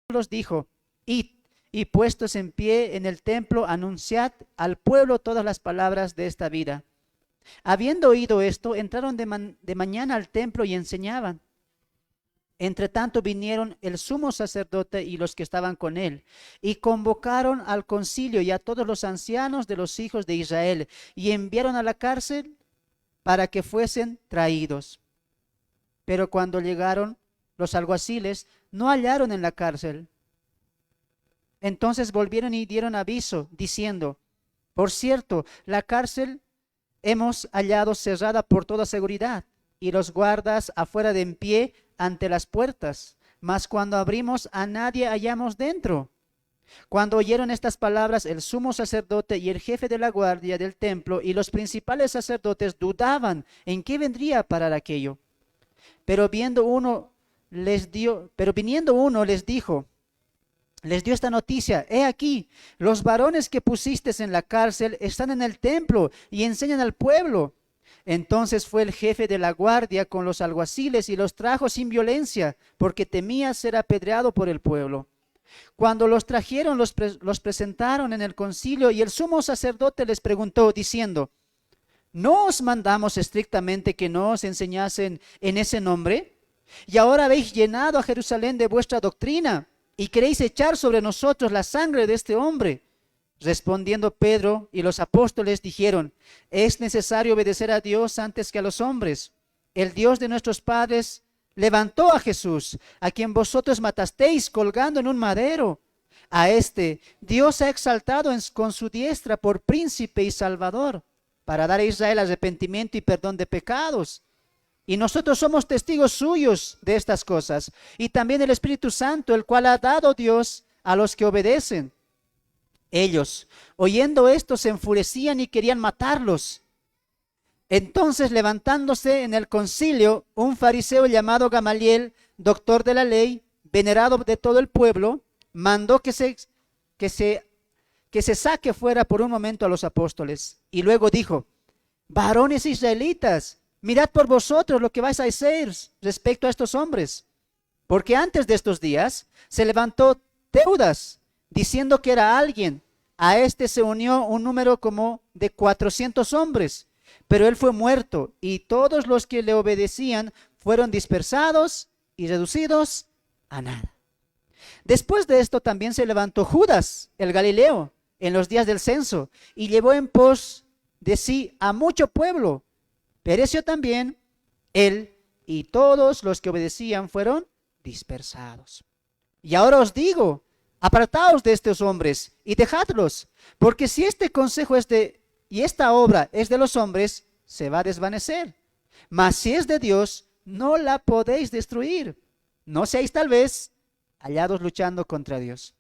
los dijo: id, y puestos en pie en el templo, anunciad al pueblo todas las palabras de esta vida. Habiendo oído esto, entraron de mañana al templo y enseñaban. Entre tanto vinieron el sumo sacerdote y los que estaban con él, y convocaron al concilio y a todos los ancianos de los hijos de Israel, y enviaron a la cárcel para que fuesen traídos. Pero cuando llegaron los alguaciles, no hallaron en la cárcel. Entonces volvieron y dieron aviso, diciendo: por cierto, la cárcel hemos hallado cerrada por toda seguridad, y los guardas afuera de en pie ante las puertas, mas cuando abrimos a nadie hallamos dentro. Cuando oyeron estas palabras, el sumo sacerdote y el jefe de la guardia del templo y los principales sacerdotes dudaban en qué vendría a parar aquello. Pero viniendo uno les dio esta noticia: he aquí, los varones que pusiste en la cárcel están en el templo y enseñan al pueblo. Entonces fue el jefe de la guardia con los alguaciles y los trajo sin violencia, porque temía ser apedreado por el pueblo. Cuando los trajeron, los presentaron en el concilio, y el sumo sacerdote les preguntó, diciendo: ¿no os mandamos estrictamente que no os enseñasen en ese nombre? Y ahora habéis llenado a Jerusalén de vuestra doctrina, y queréis echar sobre nosotros la sangre de este hombre. Respondiendo Pedro y los apóstoles dijeron: es necesario obedecer a Dios antes que a los hombres. El Dios de nuestros padres levantó a Jesús, a quien vosotros matasteis colgando en un madero. A este Dios ha exaltado con su diestra por príncipe y salvador, para dar a Israel arrepentimiento y perdón de pecados. Y nosotros somos testigos suyos de estas cosas, y también el Espíritu Santo, el cual ha dado Dios a los que obedecen. Ellos, oyendo esto, se enfurecían y querían matarlos. Entonces, levantándose en el concilio, un fariseo llamado Gamaliel, doctor de la ley, venerado de todo el pueblo, mandó que se saque fuera por un momento a los apóstoles. Y luego dijo: varones israelitas, mirad por vosotros lo que vais a hacer respecto a estos hombres. Porque antes de estos días se levantó Teudas, diciendo que era alguien. A este se unió un número como de 400 hombres, pero él fue muerto, y todos los que le obedecían fueron dispersados y reducidos a nada. Después de esto también se levantó Judas, el Galileo, en los días del censo, y llevó en pos de sí a mucho pueblo. Pereció también él, y todos los que obedecían fueron dispersados. Y ahora os digo: apartaos de estos hombres y dejadlos, porque si este consejo y esta obra es de los hombres, se va a desvanecer. Mas si es de Dios, no la podéis destruir. No seáis tal vez hallados luchando contra Dios.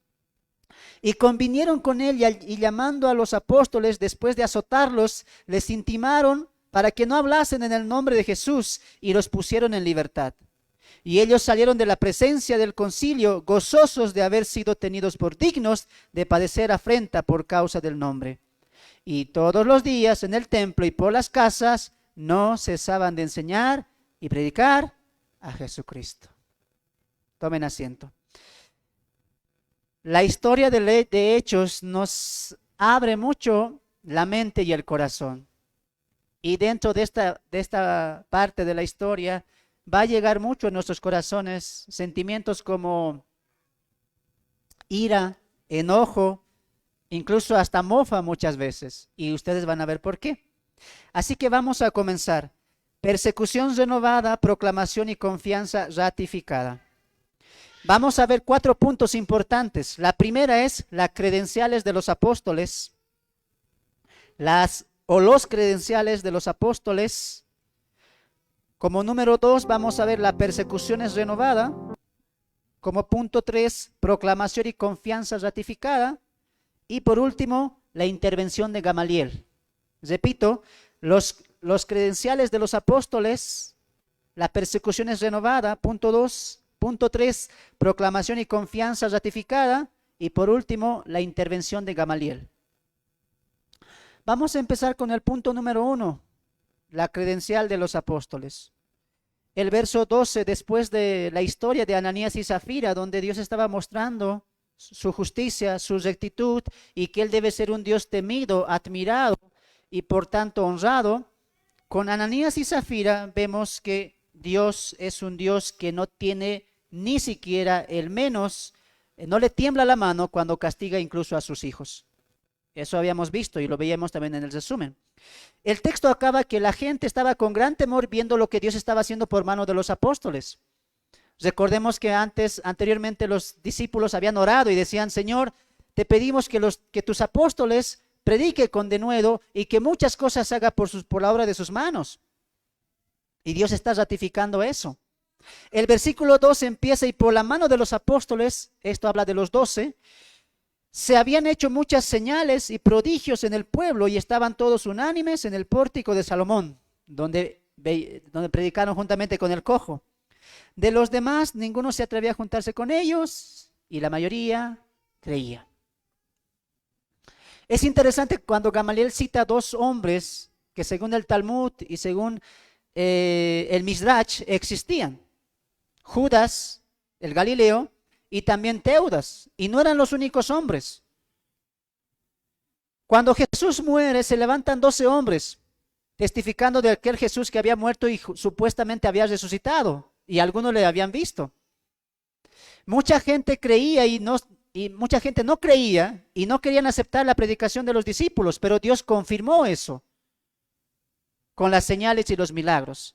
Y convinieron con él, y llamando a los apóstoles, después de azotarlos, les intimaron para que no hablasen en el nombre de Jesús, y los pusieron en libertad. Y ellos salieron de la presencia del concilio, gozosos de haber sido tenidos por dignos de padecer afrenta por causa del nombre. Y todos los días en el templo y por las casas no cesaban de enseñar y predicar a Jesucristo. Tomen asiento. La historia de Hechos nos abre mucho la mente y el corazón. Y dentro de esta parte de la historia va a llegar mucho en nuestros corazones sentimientos como ira, enojo, incluso hasta mofa muchas veces. Y ustedes van a ver por qué. Así que vamos a comenzar. Persecución renovada, proclamación y confianza ratificada. Vamos a ver 4 puntos importantes. La primera es las credenciales de los apóstoles. Los credenciales de los apóstoles. Como número 2 vamos a ver la persecución es renovada. Como punto 3, proclamación y confianza ratificada. Y por último, la intervención de Gamaliel. Repito, los credenciales de los apóstoles, la persecución es renovada, punto 2. Punto 3, proclamación y confianza ratificada. Y por último, la intervención de Gamaliel. Vamos a empezar con el punto número 1, la credencial de los apóstoles. el verso 12, después de la historia de Ananías y Zafira, donde Dios estaba mostrando su justicia, su rectitud, y que Él debe ser un Dios temido, admirado y por tanto honrado. Con Ananías y Zafira vemos que Dios es un Dios que no tiene ni siquiera el menos, no le tiembla la mano cuando castiga incluso a sus hijos. Eso habíamos visto y lo veíamos también en el resumen. El texto acaba que la gente estaba con gran temor viendo lo que Dios estaba haciendo por mano de los apóstoles. Recordemos que anteriormente los discípulos habían orado y decían: Señor, te pedimos que tus apóstoles prediquen con denuedo y que muchas cosas haga por la obra de sus manos. Y Dios está ratificando eso. El versículo 12 empieza: y por la mano de los apóstoles, esto habla de los 12, se habían hecho muchas señales y prodigios en el pueblo y estaban todos unánimes en el pórtico de Salomón, donde predicaron juntamente con el cojo. De los demás, ninguno se atrevía a juntarse con ellos y la mayoría creía. Es interesante cuando Gamaliel cita dos hombres que según el Talmud y según el Midrash existían: Judas, el Galileo, y también Teudas, y no eran los únicos hombres. Cuando Jesús muere, se levantan 12 hombres, testificando de aquel Jesús que había muerto y supuestamente había resucitado, y algunos le habían visto. Mucha gente creía y mucha gente no creía y no querían aceptar la predicación de los discípulos, pero Dios confirmó eso con las señales y los milagros.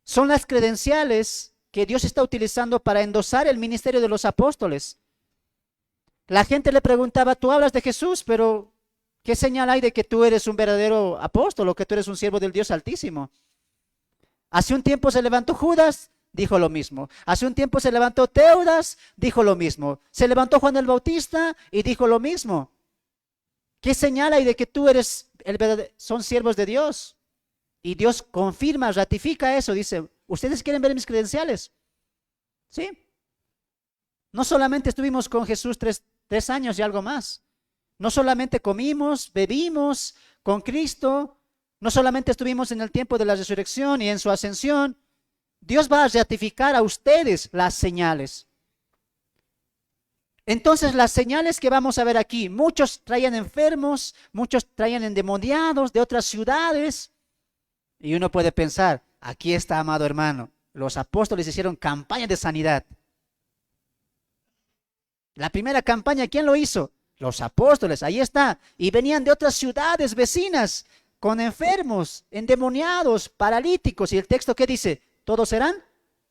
Son las credenciales que Dios está utilizando para endosar el ministerio de los apóstoles. La gente le preguntaba: tú hablas de Jesús, pero ¿qué señal hay de que tú eres un verdadero apóstol o que tú eres un siervo del Dios Altísimo? Hace un tiempo se levantó Judas, dijo lo mismo. Hace un tiempo se levantó Teudas, dijo lo mismo. Se levantó Juan el Bautista y dijo lo mismo. ¿Qué señal hay de que tú eres son siervos de Dios? Y Dios confirma, ratifica eso, dice: ¿ustedes quieren ver mis credenciales? Sí. No solamente estuvimos con Jesús tres años y algo más. No solamente comimos, bebimos con Cristo. No solamente estuvimos en el tiempo de la resurrección y en su ascensión. Dios va a ratificar a ustedes las señales. Entonces, las señales que vamos a ver aquí: muchos traían enfermos, muchos traían endemoniados de otras ciudades. Y uno puede pensar: aquí está, amado hermano, los apóstoles hicieron campaña de sanidad. La primera campaña, ¿quién lo hizo? Los apóstoles, ahí está. Y venían de otras ciudades vecinas con enfermos, endemoniados, paralíticos. ¿Y el texto qué dice? ¿Todos serán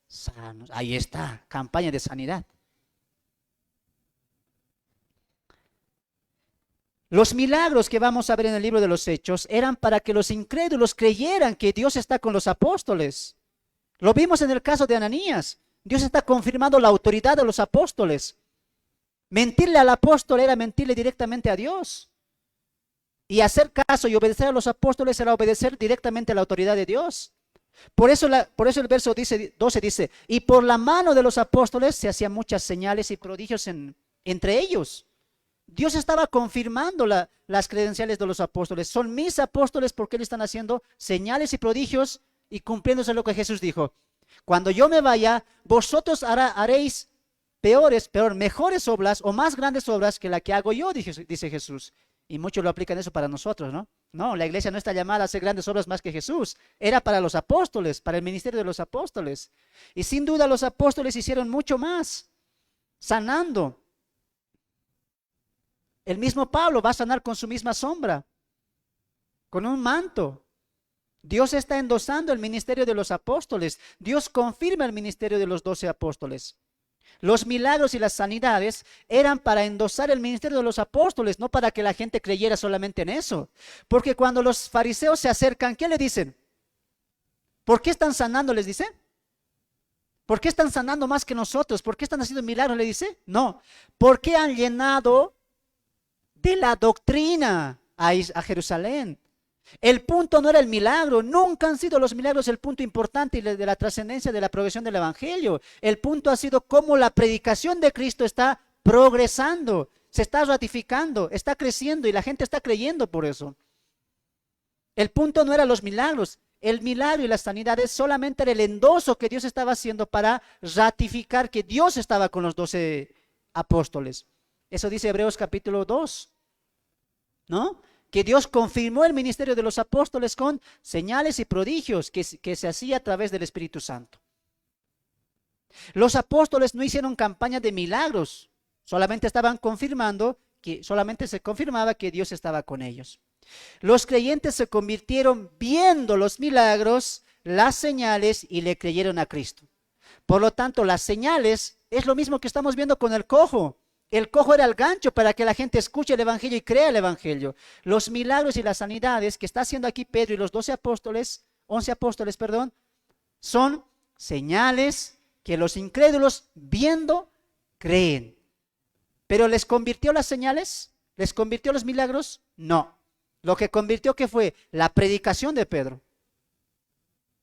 sanos? Ahí está, campaña de sanidad. Los milagros que vamos a ver en el libro de los Hechos eran para que los incrédulos creyeran que Dios está con los apóstoles. Lo vimos en el caso de Ananías. Dios está confirmando la autoridad de los apóstoles. Mentirle al apóstol era mentirle directamente a Dios. Y hacer caso y obedecer a los apóstoles era obedecer directamente a la autoridad de Dios. Por eso el verso 12 dice: y por la mano de los apóstoles se hacían muchas señales y prodigios entre ellos. Dios estaba confirmando las credenciales de los apóstoles. Son mis apóstoles porque ellos están haciendo señales y prodigios y cumpliéndose lo que Jesús dijo: cuando yo me vaya, vosotros haréis mejores obras o más grandes obras que la que hago yo, dice Jesús. Y muchos lo aplican eso para nosotros, ¿no? No, la iglesia no está llamada a hacer grandes obras más que Jesús. Era para los apóstoles, para el ministerio de los apóstoles. Y sin duda los apóstoles hicieron mucho más, sanando. El mismo Pablo va a sanar con su misma sombra, con un manto. Dios está endosando el ministerio de los apóstoles. Dios confirma el ministerio de los 12 apóstoles. Los milagros y las sanidades eran para endosar el ministerio de los apóstoles, no para que la gente creyera solamente en eso. Porque cuando los fariseos se acercan, ¿qué le dicen? ¿Por qué están sanando? Les dice. ¿Por qué están sanando más que nosotros? ¿Por qué están haciendo milagros? Le dice. No, porque han llenado de la doctrina a Jerusalén. El punto no era el milagro, nunca han sido los milagros el punto importante de la trascendencia de la progresión del evangelio. El punto ha sido cómo la predicación de Cristo está progresando, se está ratificando, está creciendo y la gente está creyendo por eso. El punto no era los milagros, el milagro y la sanidad solamente era el endoso que Dios estaba haciendo para ratificar que Dios estaba con los 12 apóstoles. Eso dice Hebreos capítulo 2, ¿no? Que Dios confirmó el ministerio de los apóstoles con señales y prodigios que se hacía a través del Espíritu Santo. Los apóstoles no hicieron campaña de milagros, solamente estaban confirmando solamente se confirmaba que Dios estaba con ellos. Los creyentes se convirtieron viendo los milagros, las señales, y le creyeron a Cristo. Por lo tanto, las señales es lo mismo que estamos viendo con el cojo. El cojo era el gancho para que la gente escuche el evangelio y crea el evangelio. Los milagros y las sanidades que está haciendo aquí Pedro y los 11 apóstoles, son señales que los incrédulos viendo creen. ¿Pero les convirtió las señales? ¿Les convirtió los milagros? No. Lo que convirtió, ¿qué fue? La predicación de Pedro.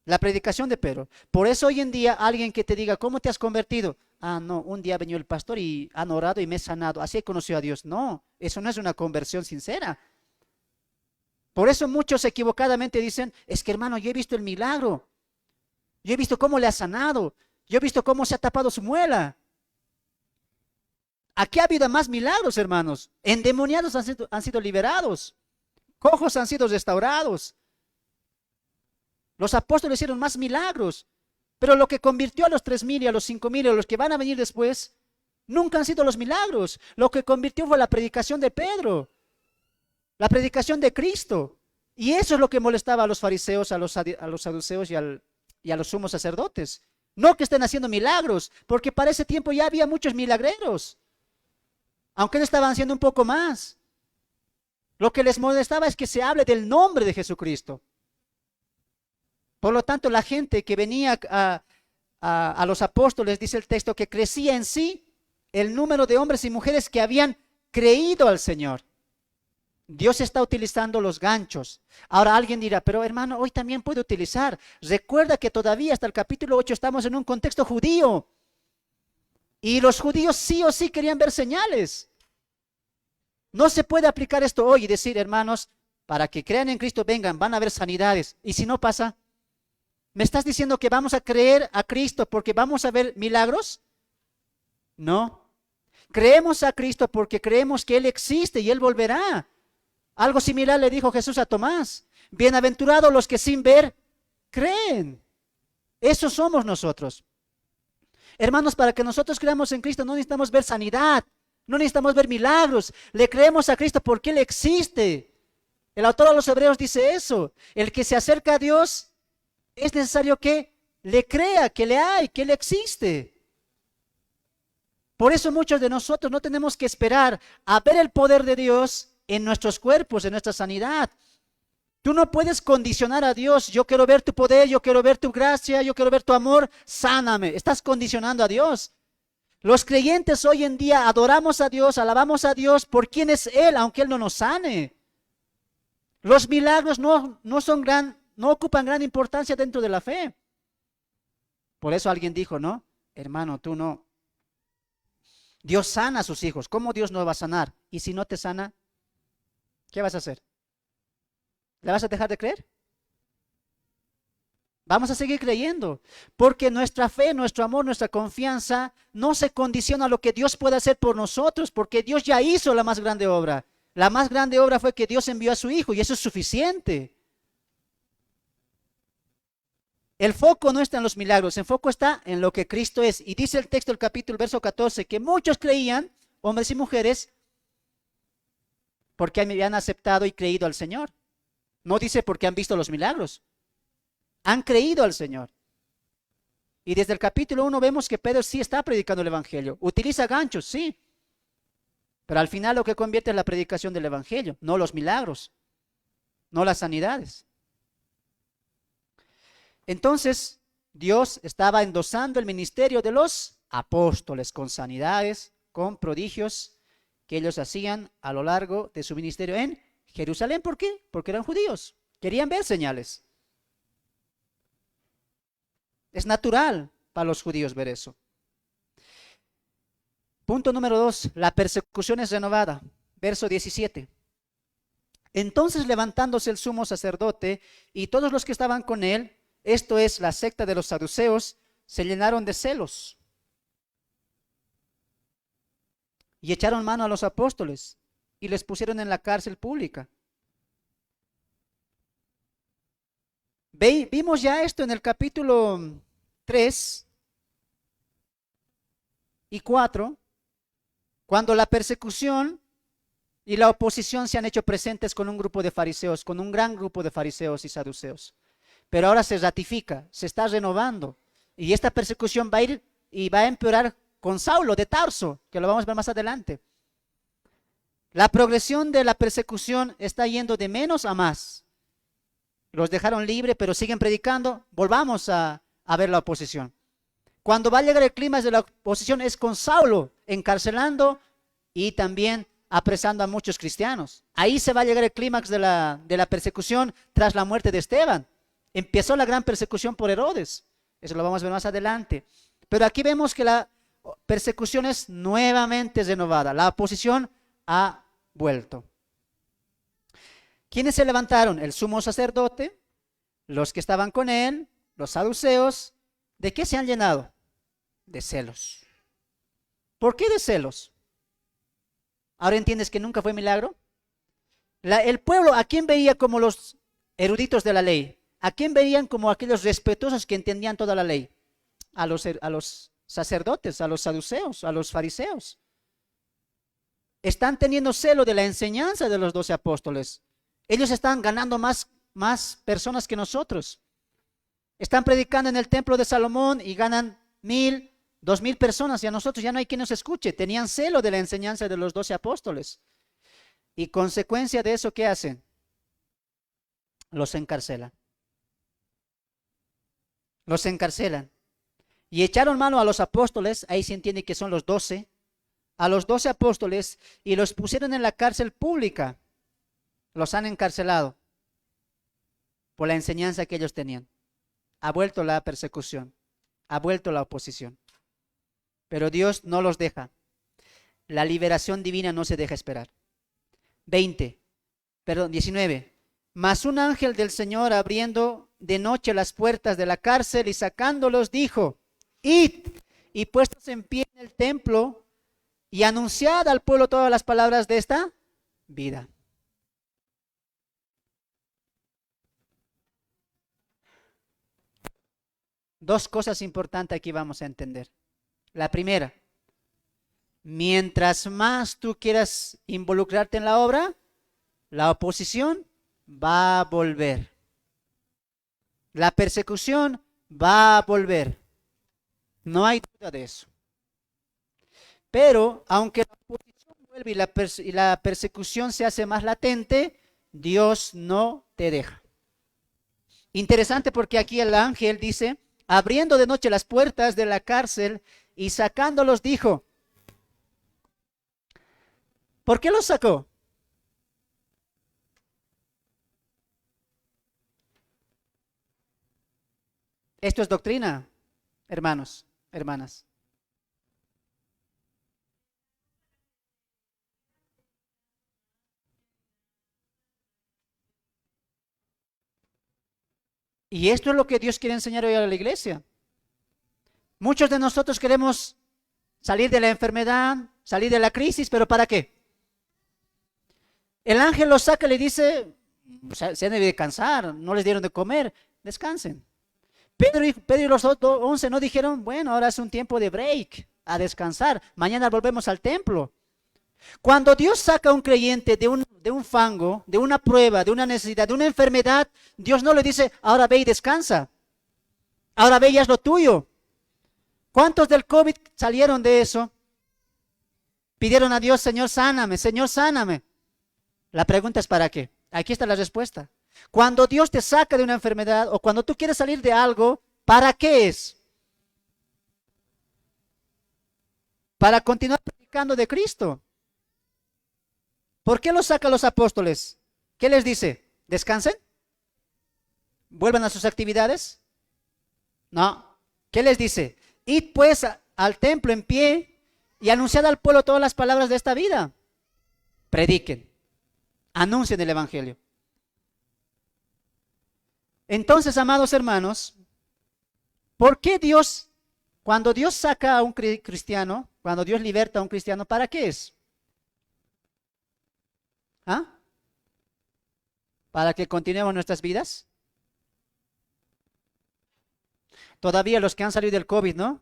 La predicación de Pedro. Por eso hoy en día alguien que te diga, ¿cómo te has convertido? Ah, no, un día vino el pastor y han orado y me he sanado. Así he conocido a Dios. No, eso no es una conversión sincera. Por eso muchos equivocadamente dicen, es que hermano, yo he visto el milagro. Yo he visto cómo le ha sanado. Yo he visto cómo se ha tapado su muela. Aquí ha habido más milagros, hermanos. Endemoniados han sido liberados. Cojos han sido restaurados. Los apóstoles hicieron más milagros. Pero lo que convirtió a los 3,000 y a los 5,000 y a los que van a venir después, nunca han sido los milagros. Lo que convirtió fue la predicación de Pedro. La predicación de Cristo. Y eso es lo que molestaba a los fariseos, a los saduceos y a los sumos sacerdotes. No que estén haciendo milagros, porque para ese tiempo ya había muchos milagreros. Aunque ellos estaban haciendo un poco más. Lo que les molestaba es que se hable del nombre de Jesucristo. Por lo tanto, la gente que venía a los apóstoles, dice el texto, que crecía en sí el número de hombres y mujeres que habían creído al Señor. Dios está utilizando los ganchos. Ahora alguien dirá, pero hermano, hoy también puede utilizar. Recuerda que todavía hasta el capítulo 8 estamos en un contexto judío. Y los judíos sí o sí querían ver señales. No se puede aplicar esto hoy y decir, hermanos, para que crean en Cristo, vengan, van a haber sanidades. Y si no pasa, ¿me estás diciendo que vamos a creer a Cristo porque vamos a ver milagros? No. Creemos a Cristo porque creemos que Él existe y Él volverá. Algo similar le dijo Jesús a Tomás. Bienaventurados los que sin ver creen. Eso somos nosotros. Hermanos, para que nosotros creamos en Cristo no necesitamos ver sanidad, no necesitamos ver milagros. Le creemos a Cristo porque Él existe. El autor de los Hebreos dice eso. El que se acerca a Dios es necesario que le crea, que le hay, que Él existe. Por eso muchos de nosotros no tenemos que esperar a ver el poder de Dios en nuestros cuerpos, en nuestra sanidad. Tú no puedes condicionar a Dios. Yo quiero ver tu poder, yo quiero ver tu gracia, yo quiero ver tu amor. Sáname. Estás condicionando a Dios. Los creyentes hoy en día adoramos a Dios, alabamos a Dios por quién es Él, aunque Él no nos sane. Los milagros no ocupan gran importancia dentro de la fe. Por eso alguien dijo, ¿no? Hermano, tú no. Dios sana a sus hijos. ¿Cómo Dios no va a sanar? Y si no te sana, ¿qué vas a hacer? ¿Le vas a dejar de creer? Vamos a seguir creyendo, porque nuestra fe, nuestro amor, nuestra confianza no se condiciona a lo que Dios puede hacer por nosotros, porque Dios ya hizo la más grande obra. La más grande obra fue que Dios envió a su Hijo y eso es suficiente. El foco no está en los milagros, el foco está en lo que Cristo es. Y dice el texto del capítulo, verso 14, que muchos creían, hombres y mujeres, porque habían aceptado y creído al Señor. No dice porque han visto los milagros. Han creído al Señor. Y desde el capítulo 1 vemos que Pedro sí está predicando el Evangelio. Utiliza ganchos, sí. Pero al final lo que convierte es la predicación del Evangelio, no los milagros, no las sanidades. Entonces, Dios estaba endosando el ministerio de los apóstoles con sanidades, con prodigios que ellos hacían a lo largo de su ministerio en Jerusalén. ¿Por qué? Porque eran judíos. Querían ver señales. Es natural para los judíos ver eso. Punto número 2. La persecución es renovada. Verso 17. Entonces levantándose el sumo sacerdote y todos los que estaban con él, esto es la secta de los saduceos, se llenaron de celos y echaron mano a los apóstoles y les pusieron en la cárcel pública. Vimos ya esto en el capítulo 3 y 4, cuando la persecución y la oposición se han hecho presentes con un grupo de fariseos, con un gran grupo de fariseos y saduceos. Pero ahora se ratifica, se está renovando. Y esta persecución va a ir y va a empeorar con Saulo de Tarso, que lo vamos a ver más adelante. La progresión de la persecución está yendo de menos a más. Los dejaron libre, pero siguen predicando. Volvamos a ver la oposición. Cuando va a llegar el clímax de la oposición es con Saulo encarcelando y también apresando a muchos cristianos. Ahí se va a llegar el clímax de la persecución tras la muerte de Esteban. Empezó la gran persecución por Herodes. Eso lo vamos a ver más adelante. Pero aquí vemos que la persecución es nuevamente renovada. La oposición ha vuelto. ¿Quiénes se levantaron? El sumo sacerdote, los que estaban con él, los saduceos. ¿De qué se han llenado? De celos. ¿Por qué de celos? ¿Ahora entiendes que nunca fue milagro? El pueblo, ¿a quién veía como los eruditos de la ley? ¿A quién veían como aquellos respetuosos que entendían toda la ley? A los sacerdotes, a los saduceos, a los fariseos. Están teniendo celo de la enseñanza de los 12 apóstoles. Ellos están ganando más personas que nosotros. Están predicando en el templo de Salomón y ganan 1,000, 2,000 personas y a nosotros ya no hay quien nos escuche. Tenían celo de la enseñanza de los 12 apóstoles. Y consecuencia de eso, ¿qué hacen? Los encarcelan. Los encarcelan. Y echaron mano a los apóstoles, ahí se entiende que son los 12, a los 12 apóstoles y los pusieron en la cárcel pública. Los han encarcelado por la enseñanza que ellos tenían. Ha vuelto la persecución, ha vuelto la oposición. Pero Dios no los deja. La liberación divina no se deja esperar. 19. Mas un ángel del Señor abriendo de noche las puertas de la cárcel y sacándolos dijo: id y puestos en pie en el templo y anunciad al pueblo todas las palabras de esta vida. Dos cosas importantes aquí vamos a entender. La primera, mientras más tú quieras involucrarte en la obra, la oposición va a volver. La persecución va a volver. No hay duda de eso. Pero aunque la oposición vuelve y la persecución se hace más latente, Dios no te deja. Interesante porque aquí el ángel dice: abriendo de noche las puertas de la cárcel y sacándolos dijo. ¿Por qué los sacó? Esto es doctrina, hermanos, hermanas. Y esto es lo que Dios quiere enseñar hoy a la iglesia. Muchos de nosotros queremos salir de la enfermedad, salir de la crisis, pero ¿para qué? El ángel los saca y le dice: se han de cansar, no les dieron de comer, descansen. Pedro y los otros 11 no dijeron: bueno, ahora es un tiempo de break, a descansar, mañana volvemos al templo. Cuando Dios saca a un creyente de un fango, de una prueba, de una necesidad, de una enfermedad, Dios no le dice: ahora ve y descansa, ahora ve y haz lo tuyo. ¿Cuántos del COVID salieron de eso? Pidieron a Dios: Señor, sáname, Señor, sáname. La pregunta es: ¿para qué? Aquí está la respuesta. Cuando Dios te saca de una enfermedad o cuando tú quieres salir de algo, ¿para qué es? Para continuar predicando de Cristo. ¿Por qué los saca a los apóstoles? ¿Qué les dice? ¿Descansen? ¿Vuelvan a sus actividades? No. ¿Qué les dice? Id pues al templo en pie y anunciad al pueblo todas las palabras de esta vida. Prediquen. Anuncien el evangelio. Entonces, amados hermanos, ¿por qué Dios, cuando Dios saca a un cristiano, cuando Dios liberta a un cristiano, ¿para qué es? ¿Ah? ¿Para que continuemos nuestras vidas? Todavía los que han salido del COVID, ¿no?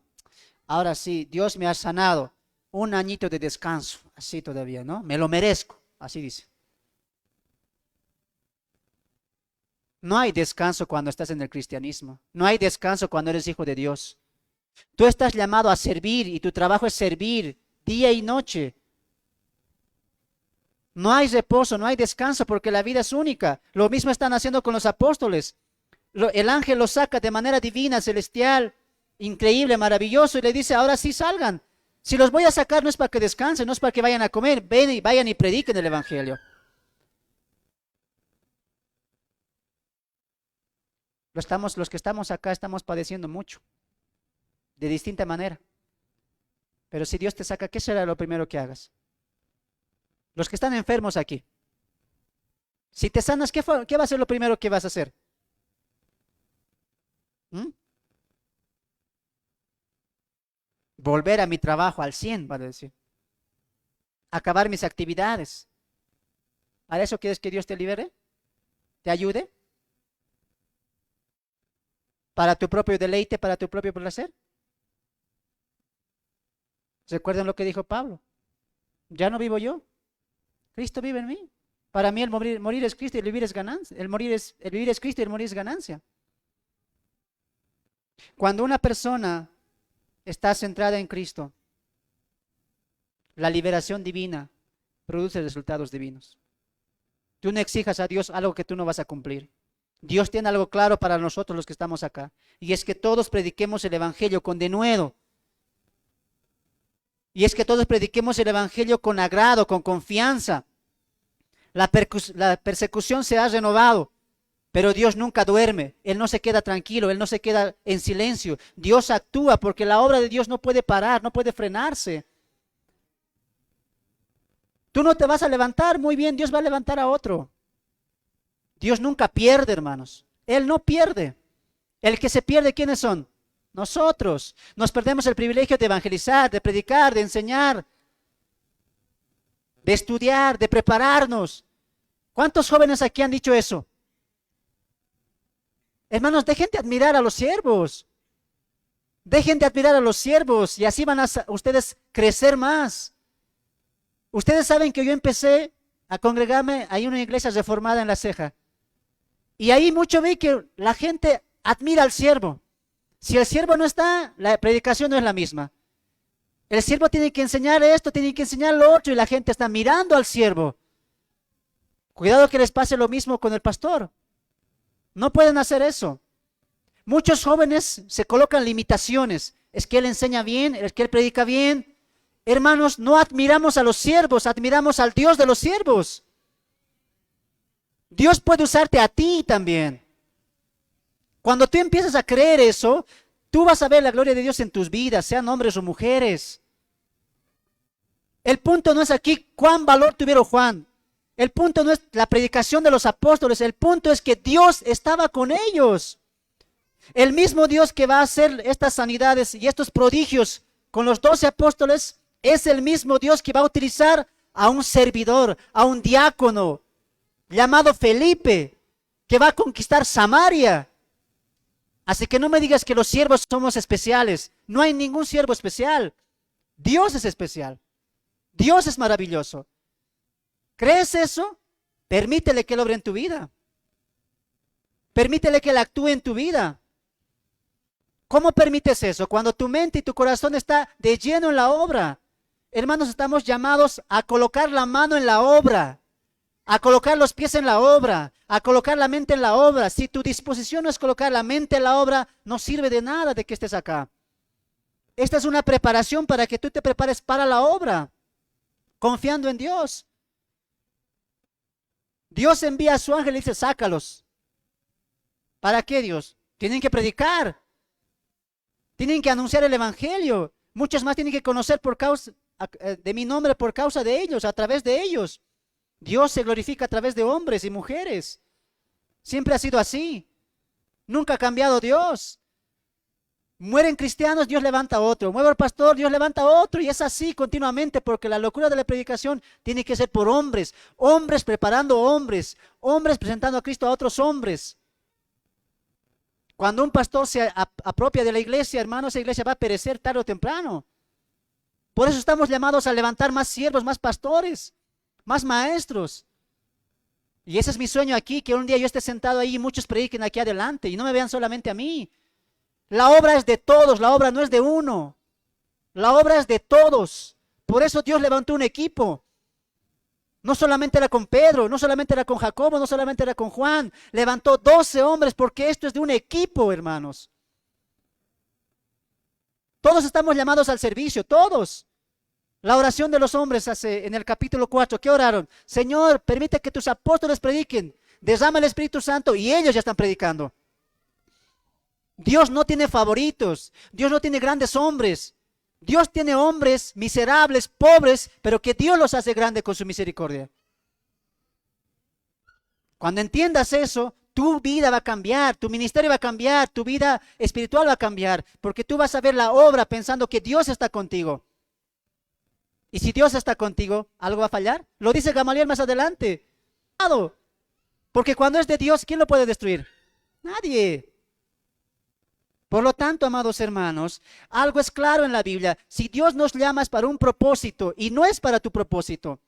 Ahora sí, Dios me ha sanado. Un añito de descanso, así todavía, ¿no? Me lo merezco, así dice. No hay descanso cuando estás en el cristianismo. No hay descanso cuando eres hijo de Dios. Tú estás llamado a servir y tu trabajo es servir día y noche. No hay reposo, no hay descanso porque la vida es única. Lo mismo están haciendo con los apóstoles. El ángel los saca de manera divina, celestial, increíble, maravilloso y le dice, ahora sí salgan. Si los voy a sacar no es para que descansen, no es para que vayan a comer, ven y vayan y prediquen el evangelio. Los que estamos acá estamos padeciendo mucho, de distinta manera. Pero si Dios te saca, ¿qué será lo primero que hagas? Los que están enfermos aquí. Si te sanas, ¿qué va a ser lo primero que vas a hacer? ¿Mm? Volver a mi trabajo al 100, va a decir. Acabar mis actividades. ¿Para eso quieres que Dios te libere? ¿Te ayude? ¿Para tu propio deleite, para tu propio placer? ¿Recuerdan lo que dijo Pablo? Ya no vivo yo, Cristo vive en mí. Para mí el morir es Cristo y el vivir es ganancia. El vivir es Cristo y el morir es ganancia. Cuando una persona está centrada en Cristo, la liberación divina produce resultados divinos. Tú no exijas a Dios algo que tú no vas a cumplir. Dios tiene algo claro para nosotros los que estamos acá. Y es que todos prediquemos el evangelio con denuedo. Y es que todos prediquemos el evangelio con agrado, con confianza. La persecución se ha renovado, pero Dios nunca duerme. Él no se queda tranquilo, Él no se queda en silencio. Dios actúa porque la obra de Dios no puede parar, no puede frenarse. Tú no te vas a levantar, muy bien, Dios va a levantar a otro. Dios nunca pierde, hermanos. Él no pierde. El que se pierde, ¿quiénes son? Nosotros. Nos perdemos el privilegio de evangelizar, de predicar, de enseñar, de estudiar, de prepararnos. ¿Cuántos jóvenes aquí han dicho eso? Hermanos, dejen de admirar a los siervos. Dejen de admirar a los siervos y así van a ustedes crecer más. Ustedes saben que yo empecé a congregarme ahí en una iglesia reformada en La Ceja. Y ahí mucho vi que la gente admira al siervo. Si el siervo no está, la predicación no es la misma. El siervo tiene que enseñar esto, tiene que enseñar lo otro y la gente está mirando al siervo. Cuidado que les pase lo mismo con el pastor. No pueden hacer eso. Muchos jóvenes se colocan limitaciones. Es que él enseña bien, es que él predica bien. Hermanos, no admiramos a los siervos, admiramos al Dios de los siervos. Dios puede usarte a ti también. Cuando tú empiezas a creer eso, tú vas a ver la gloria de Dios en tus vidas, sean hombres o mujeres. El punto no es aquí cuán valor tuvieron Juan. El punto no es la predicación de los apóstoles. El punto es que Dios estaba con ellos. El mismo Dios que va a hacer estas sanidades y estos prodigios con los 12 apóstoles es el mismo Dios que va a utilizar a un servidor, a un diácono llamado Felipe, que va a conquistar Samaria. Así que no me digas que los siervos somos especiales. No hay ningún siervo especial. Dios es especial. Dios es maravilloso. ¿Crees eso? Permítele que Él obre en tu vida. Permítele que Él actúe en tu vida. ¿Cómo permites eso? Cuando tu mente y tu corazón está de lleno en la obra. Hermanos, estamos llamados a colocar la mano en la obra, a colocar los pies en la obra, a colocar la mente en la obra. Si tu disposición no es colocar la mente en la obra, no sirve de nada de que estés acá. Esta es una preparación para que tú te prepares para la obra, confiando en Dios. Dios envía a su ángel y dice, sácalos. ¿Para qué, Dios? Tienen que predicar. Tienen que anunciar el evangelio. Muchos más tienen que conocer por causa de mi nombre, por causa de ellos, a través de ellos. Dios se glorifica a través de hombres y mujeres. Siempre ha sido así. Nunca ha cambiado Dios. Mueren cristianos, Dios levanta a otro. Muere el pastor, Dios levanta a otro. Y es así continuamente, porque la locura de la predicación tiene que ser por hombres. Hombres preparando hombres. Hombres presentando a Cristo a otros hombres. Cuando un pastor se apropia de la iglesia, hermanos, esa iglesia va a perecer tarde o temprano. Por eso estamos llamados a levantar más siervos, más pastores, más maestros. Y ese es mi sueño aquí, que un día yo esté sentado ahí y muchos prediquen aquí adelante y no me vean solamente a mí. La obra es de todos, la obra no es de uno. La obra es de todos. Por eso Dios levantó un equipo. No solamente era con Pedro, no solamente era con Jacobo, no solamente era con Juan. Levantó 12 hombres porque esto es de un equipo, hermanos. Todos estamos llamados al servicio, todos. La oración de los hombres en el capítulo 4, ¿qué oraron? Señor, permite que tus apóstoles prediquen. Derrama el Espíritu Santo y ellos ya están predicando. Dios no tiene favoritos. Dios no tiene grandes hombres. Dios tiene hombres miserables, pobres, pero que Dios los hace grandes con su misericordia. Cuando entiendas eso, tu vida va a cambiar, tu ministerio va a cambiar, tu vida espiritual va a cambiar, porque tú vas a ver la obra pensando que Dios está contigo. Y si Dios está contigo, ¿algo va a fallar? Lo dice Gamaliel más adelante. Porque cuando es de Dios, ¿quién lo puede destruir? Nadie. Por lo tanto, amados hermanos, algo es claro en la Biblia. Si Dios nos llama es para un propósito y no es para tu propósito.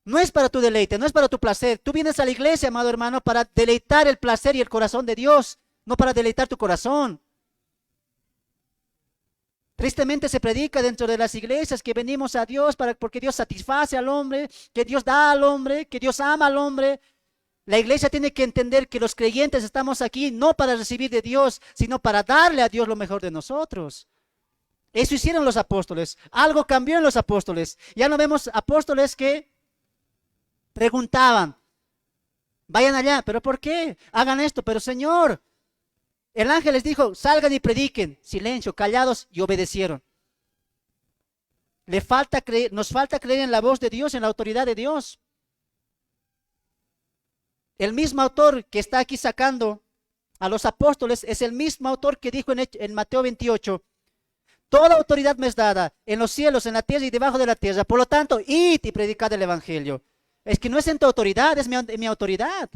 No es para tu deleite, no es para tu placer. Tú vienes a la iglesia, amado hermano, para deleitar el placer y el corazón de Dios, no para deleitar tu corazón. Tristemente se predica dentro de las iglesias que venimos a Dios porque Dios satisface al hombre, que Dios da al hombre, que Dios ama al hombre. La iglesia tiene que entender que los creyentes estamos aquí no para recibir de Dios, sino para darle a Dios lo mejor de nosotros. Eso hicieron los apóstoles. Algo cambió en los apóstoles. Ya no vemos apóstoles que preguntaban, vayan allá, ¿pero por qué? Hagan esto, pero Señor, el ángel les dijo, salgan y prediquen. Silencio, callados y obedecieron. Nos falta creer en la voz de Dios, en la autoridad de Dios. El mismo autor que está aquí sacando a los apóstoles es el mismo autor que dijo en Mateo 28, toda autoridad me es dada en los cielos, en la tierra y debajo de la tierra. Por lo tanto, id y predicad el evangelio. Es que no es en tu autoridad, es mi autoridad.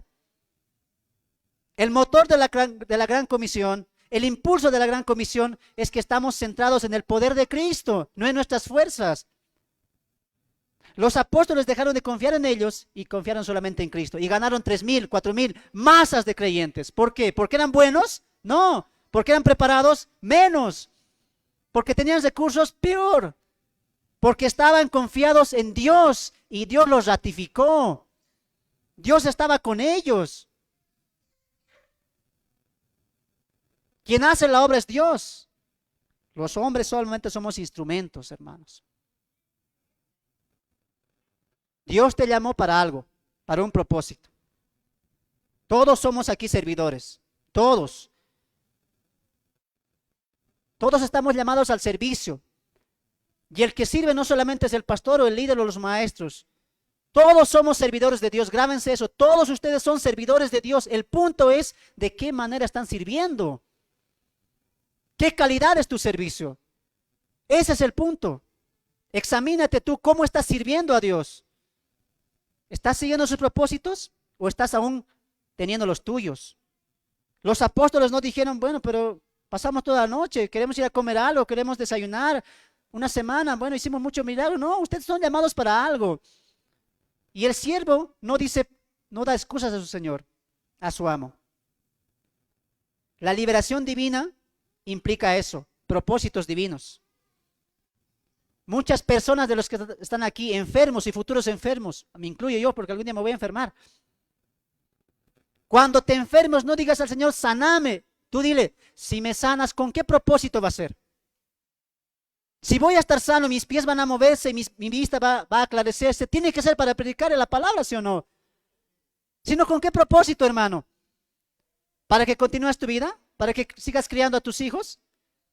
El motor de la gran comisión, el impulso de la gran comisión es que estamos centrados en el poder de Cristo, no en nuestras fuerzas. Los apóstoles dejaron de confiar en ellos y confiaron solamente en Cristo. Y ganaron 3,000, 4,000 masas de creyentes. ¿Por qué? ¿Porque eran buenos? No. ¿Porque eran preparados? Menos. ¿Porque tenían recursos? Peor. Porque estaban confiados en Dios y Dios los ratificó. Dios estaba con ellos. Quien hace la obra es Dios. Los hombres solamente somos instrumentos, hermanos. Dios te llamó para algo, para un propósito. Todos somos aquí servidores, todos. Todos estamos llamados al servicio. Y el que sirve no solamente es el pastor o el líder o los maestros. Todos somos servidores de Dios, grábense eso. Todos ustedes son servidores de Dios. El punto es de qué manera están sirviendo. ¿Qué calidad es tu servicio? Ese es el punto. Examínate tú cómo estás sirviendo a Dios. ¿Estás siguiendo sus propósitos o estás aún teniendo los tuyos? Los apóstoles no dijeron, bueno, pero pasamos toda la noche, queremos ir a comer algo, queremos desayunar una semana, bueno, hicimos mucho milagro. No, ustedes son llamados para algo. Y el siervo no dice, no da excusas a su señor, a su amo. La liberación divina implica eso, propósitos divinos. Muchas personas de los que están aquí enfermos y futuros enfermos, me incluyo yo porque algún día me voy a enfermar. Cuando te enfermes no digas al Señor, saname. Tú dile, si me sanas, ¿con qué propósito va a ser? Si voy a estar sano, mis pies van a moverse y mi vista va a aclarecerse, tiene que ser para predicar la palabra, ¿sí o no? Sino, ¿con qué propósito, hermano? ¿Para que continúes tu vida? ¿Para que sigas criando a tus hijos?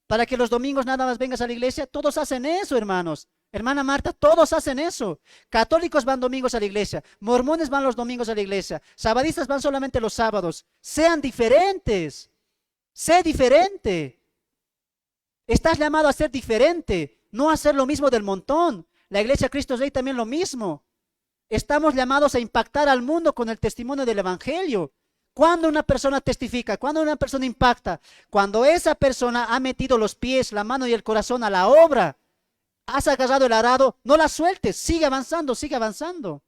¿Para que los domingos nada más vengas a la iglesia? Todos hacen eso, hermanos. Hermana Marta, todos hacen eso. Católicos van domingos a la iglesia, mormones van los domingos a la iglesia, sabadistas van solamente los sábados. Sean diferentes. Sé diferente. Estás llamado a ser diferente, no a hacer lo mismo del montón. La iglesia Cristo Rey también lo mismo. Estamos llamados a impactar al mundo con el testimonio del evangelio. Cuando una persona testifica, cuando una persona impacta, cuando esa persona ha metido los pies, la mano y el corazón a la obra, has agarrado el arado, no la sueltes, sigue avanzando, sigue avanzando.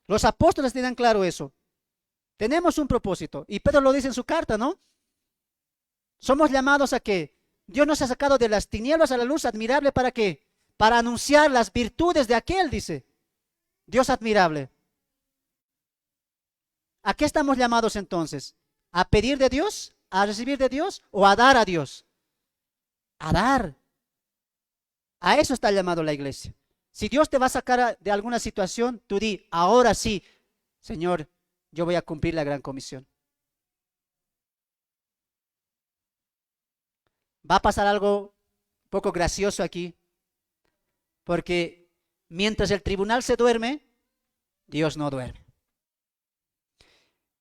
Los apóstoles tenían claro eso. Tenemos un propósito, y Pedro lo dice en su carta, ¿no? Somos llamados a que Dios nos ha sacado de las tinieblas a la luz admirable. ¿Para qué? Para anunciar las virtudes de aquel, dice. Dios admirable. ¿A qué estamos llamados entonces? ¿A pedir de Dios? ¿A recibir de Dios? ¿O a dar a Dios? A dar. A eso está llamado la iglesia. Si Dios te va a sacar de alguna situación, tú di, ahora sí, Señor, yo voy a cumplir la gran comisión. Va a pasar algo un poco gracioso aquí, porque mientras el tribunal se duerme, Dios no duerme.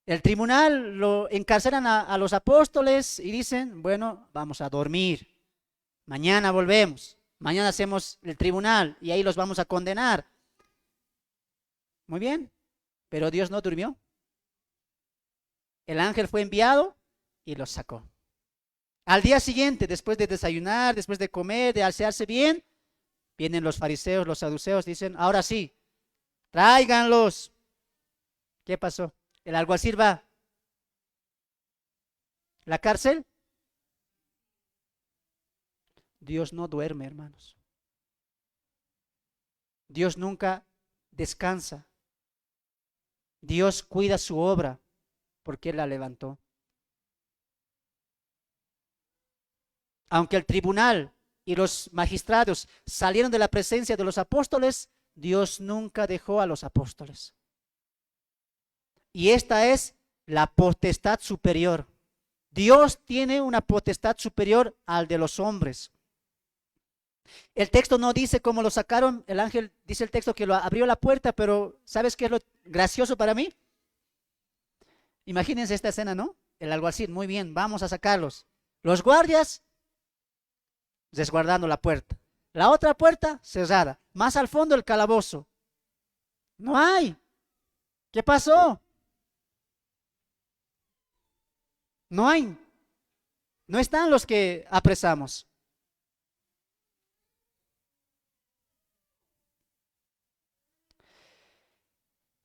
El tribunal lo encarcelan a los apóstoles y dicen, bueno, vamos a dormir, mañana volvemos, mañana hacemos el tribunal y ahí los vamos a condenar. Muy bien, pero Dios no durmió. El ángel fue enviado y los sacó. Al día siguiente, después de desayunar, después de comer, de asearse bien, vienen los fariseos, los saduceos, dicen, ahora sí, tráiganlos. ¿Qué pasó? El alguacil va. ¿La cárcel? Dios no duerme, hermanos. Dios nunca descansa. Dios cuida su obra porque Él la levantó. Aunque el tribunal y los magistrados salieron de la presencia de los apóstoles, Dios nunca dejó a los apóstoles. Y esta es la potestad superior. Dios tiene una potestad superior al de los hombres. El texto no dice cómo lo sacaron, el ángel dice el texto que lo abrió la puerta, pero ¿sabes qué es lo gracioso para mí? Imagínense esta escena, ¿no? El alguacil, muy bien, vamos a sacarlos. Los guardias resguardando la puerta. La otra puerta cerrada. Más al fondo el calabozo. No hay. ¿Qué pasó? No hay. No están los que apresamos.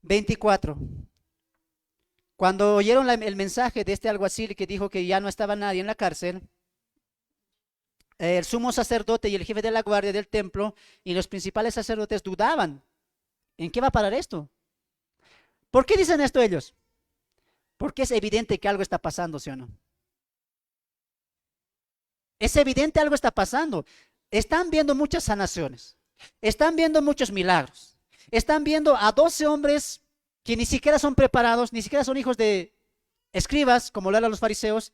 (24) Cuando oyeron el mensaje de este alguacil que dijo que ya no estaba nadie en la cárcel, el sumo sacerdote y el jefe de la guardia del templo y los principales sacerdotes dudaban. ¿En qué va a parar esto? ¿Por qué dicen esto ellos? Porque es evidente que algo está pasando, ¿sí o no? Es evidente algo está pasando. Están viendo muchas sanaciones. Están viendo muchos milagros. Están viendo a 12 hombres que ni siquiera son preparados, ni siquiera son hijos de escribas, como lo eran los fariseos,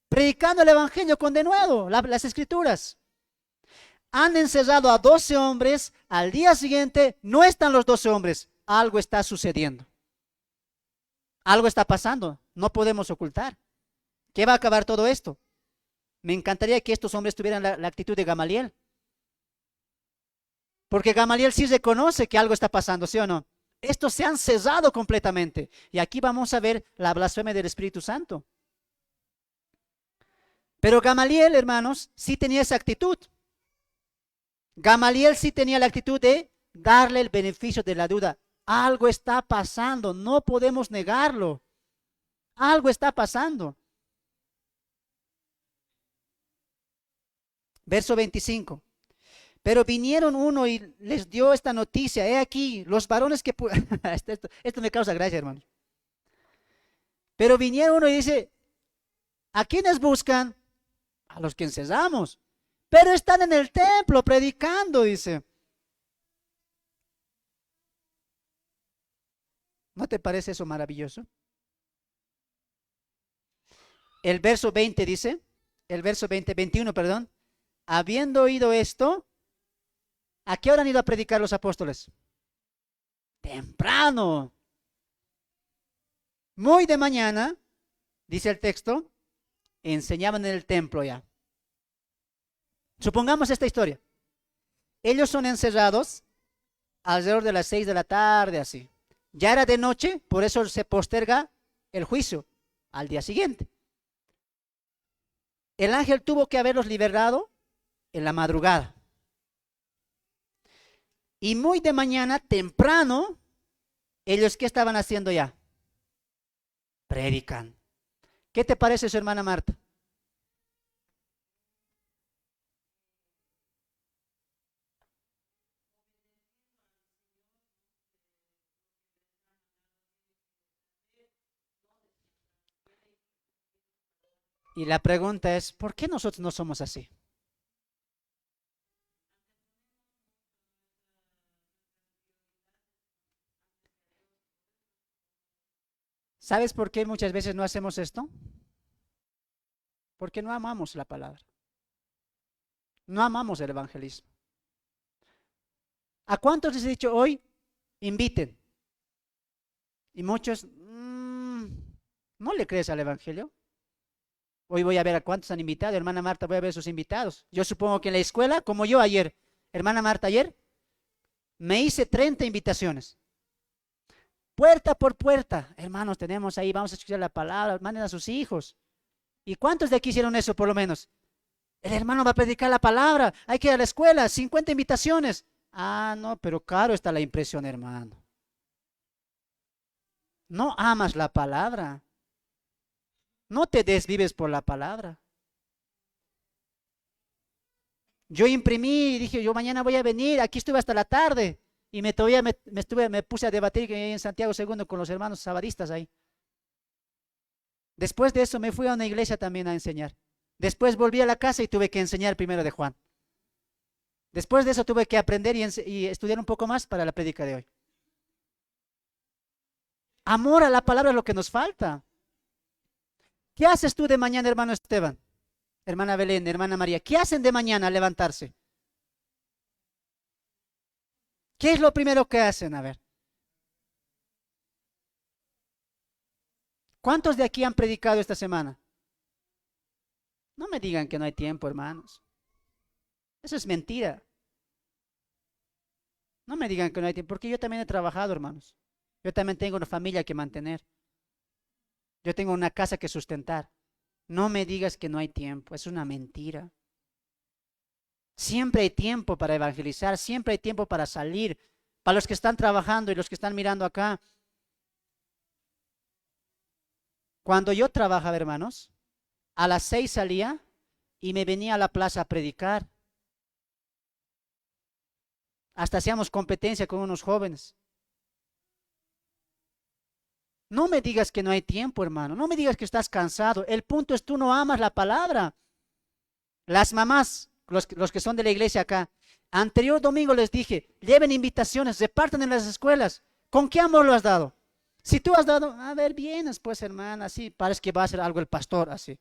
predicando el evangelio con denuedo, las escrituras. Han encerrado a 12 hombres, al día siguiente no están los 12 hombres. Algo está sucediendo. Algo está pasando, no podemos ocultar. ¿Qué va a acabar todo esto? Me encantaría que estos hombres tuvieran la actitud de Gamaliel. Porque Gamaliel sí reconoce que algo está pasando, ¿sí o no? Estos se han cerrado completamente. Y aquí vamos a ver la blasfemia del Espíritu Santo. Pero Gamaliel, hermanos, sí tenía esa actitud. Gamaliel sí tenía la actitud de darle el beneficio de la duda. Algo está pasando, no podemos negarlo. Algo está pasando. Verso 25. Pero vinieron uno y les dio esta noticia. He aquí, los varones que... esto me causa gracia, hermanos. Pero vinieron uno y dice, ¿a quiénes buscan? A los que encerramos. Pero están en el templo predicando, dice. ¿No te parece eso maravilloso? El verso 20 dice, el verso 21, perdón. habiendo oído esto, ¿a qué hora han ido a predicar los apóstoles? Temprano. Muy de mañana, dice el texto, enseñaban en el templo ya. Supongamos esta historia. Ellos son encerrados alrededor de las 6 de la tarde, así. Ya era de noche, por eso se posterga el juicio al día siguiente. El ángel tuvo que haberlos liberado en la madrugada. Y muy de mañana, temprano, ellos ¿qué estaban haciendo ya? Predican. ¿Qué te parece su hermana Marta? Y la pregunta es, ¿por qué nosotros no somos así? ¿Sabes por qué muchas veces no hacemos esto? Porque no amamos la palabra. No amamos el evangelismo. ¿A cuántos les he dicho hoy? Inviten. Y muchos, ¿no le crees al evangelio? Hoy voy a ver a cuántos han invitado. Hermana Marta, voy a ver sus invitados. Yo supongo que en la escuela, como yo ayer, hermana Marta, ayer, me hice 30 invitaciones. Puerta por puerta. Hermanos, tenemos ahí, vamos a escuchar la palabra, manden a sus hijos. ¿Y cuántos de aquí hicieron eso por lo menos? El hermano va a predicar la palabra, hay que ir a la escuela, 50 invitaciones. Ah, no, pero caro está la impresión, hermano. No amas la palabra. No te desvives por la palabra. Yo imprimí y dije, yo mañana voy a venir, aquí estuve hasta la tarde. Y todavía me puse a debatir en Santiago II con los hermanos sabadistas ahí. Después de eso me fui a una iglesia también a enseñar. Después volví a la casa y tuve que enseñar primero de Juan. Después de eso tuve que aprender y estudiar un poco más para la prédica de hoy. Amor a la palabra es lo que nos falta. ¿Qué haces tú de mañana, hermano Esteban? Hermana Belén, hermana María, ¿qué hacen de mañana al levantarse? ¿Qué es lo primero que hacen? A ver. ¿Cuántos de aquí han predicado esta semana? No me digan que no hay tiempo, hermanos. Eso es mentira. No me digan que no hay tiempo, porque yo también he trabajado, hermanos. Yo también tengo una familia que mantener. Yo tengo una casa que sustentar. No me digas que no hay tiempo, es una mentira. Siempre hay tiempo para evangelizar, siempre hay tiempo para salir. Para los que están trabajando y los que están mirando acá. Cuando yo trabajaba, hermanos, a las 6 salía y me venía a la plaza a predicar. Hasta hacíamos competencia con unos jóvenes. No me digas que no hay tiempo, hermano. No me digas que estás cansado. El punto es tú no amas la palabra. Las mamás, los que son de la iglesia acá, anterior domingo les dije, lleven invitaciones, repartan en las escuelas. ¿Con qué amor lo has dado? Si tú has dado, a ver, vienes pues, hermana, así parece que va a hacer algo el pastor, así.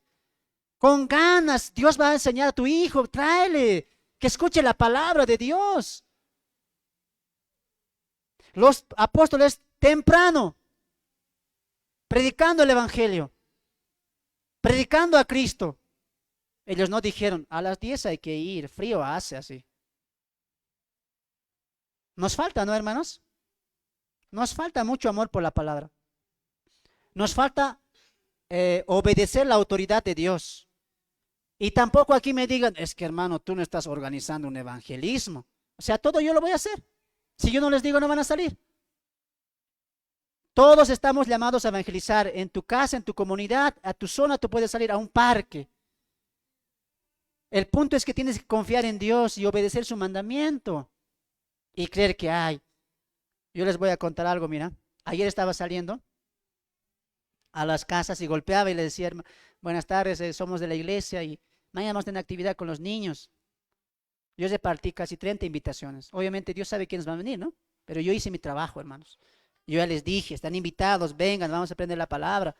Con ganas, Dios va a enseñar a tu hijo, tráele, que escuche la palabra de Dios. Los apóstoles temprano, predicando el evangelio, predicando a Cristo. Ellos no dijeron, a las 10 hay que ir, frío hace así. Nos falta, ¿no, hermanos? Nos falta mucho amor por la palabra. Nos falta obedecer la autoridad de Dios. Y tampoco aquí me digan, es que hermano, tú no estás organizando un evangelismo. O sea, todo yo lo voy a hacer. Si yo no les digo, no van a salir. Todos estamos llamados a evangelizar en tu casa, en tu comunidad, a tu zona, tú puedes salir a un parque. El punto es que tienes que confiar en Dios y obedecer su mandamiento y creer que hay. Yo les voy a contar algo, mira. Ayer estaba saliendo a las casas y golpeaba y le decía, buenas tardes, somos de la iglesia y mañana vamos a tener actividad con los niños. Yo repartí casi 30 invitaciones. Obviamente Dios sabe quiénes van a venir, ¿no? Pero yo hice mi trabajo, hermanos. Yo ya les dije, están invitados, vengan, vamos a aprender la palabra.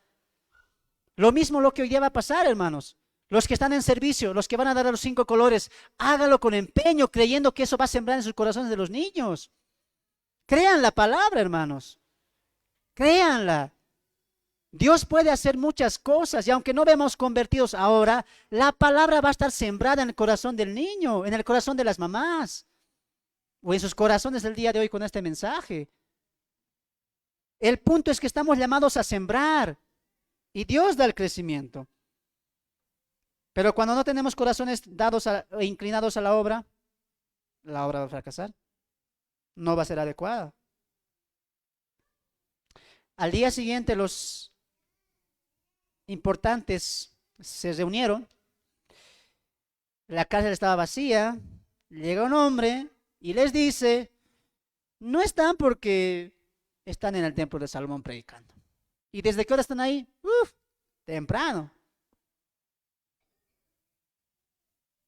Lo mismo lo que hoy día va a pasar, hermanos. Los que están en servicio, los que van a dar a los 5 colores, hágalo con empeño, creyendo que eso va a sembrar en sus corazones de los niños. Crean la palabra, hermanos. Créanla. Dios puede hacer muchas cosas y aunque no vemos convertidos ahora, la palabra va a estar sembrada en el corazón del niño, en el corazón de las mamás o en sus corazones el día de hoy con este mensaje. El punto es que estamos llamados a sembrar y Dios da el crecimiento. Pero cuando no tenemos corazones dados o inclinados a la obra va a fracasar. No va a ser adecuada. Al día siguiente los importantes se reunieron, la cárcel estaba vacía, llega un hombre y les dice, no están porque están en el templo de Salomón predicando. ¿Y desde qué hora están ahí? Temprano.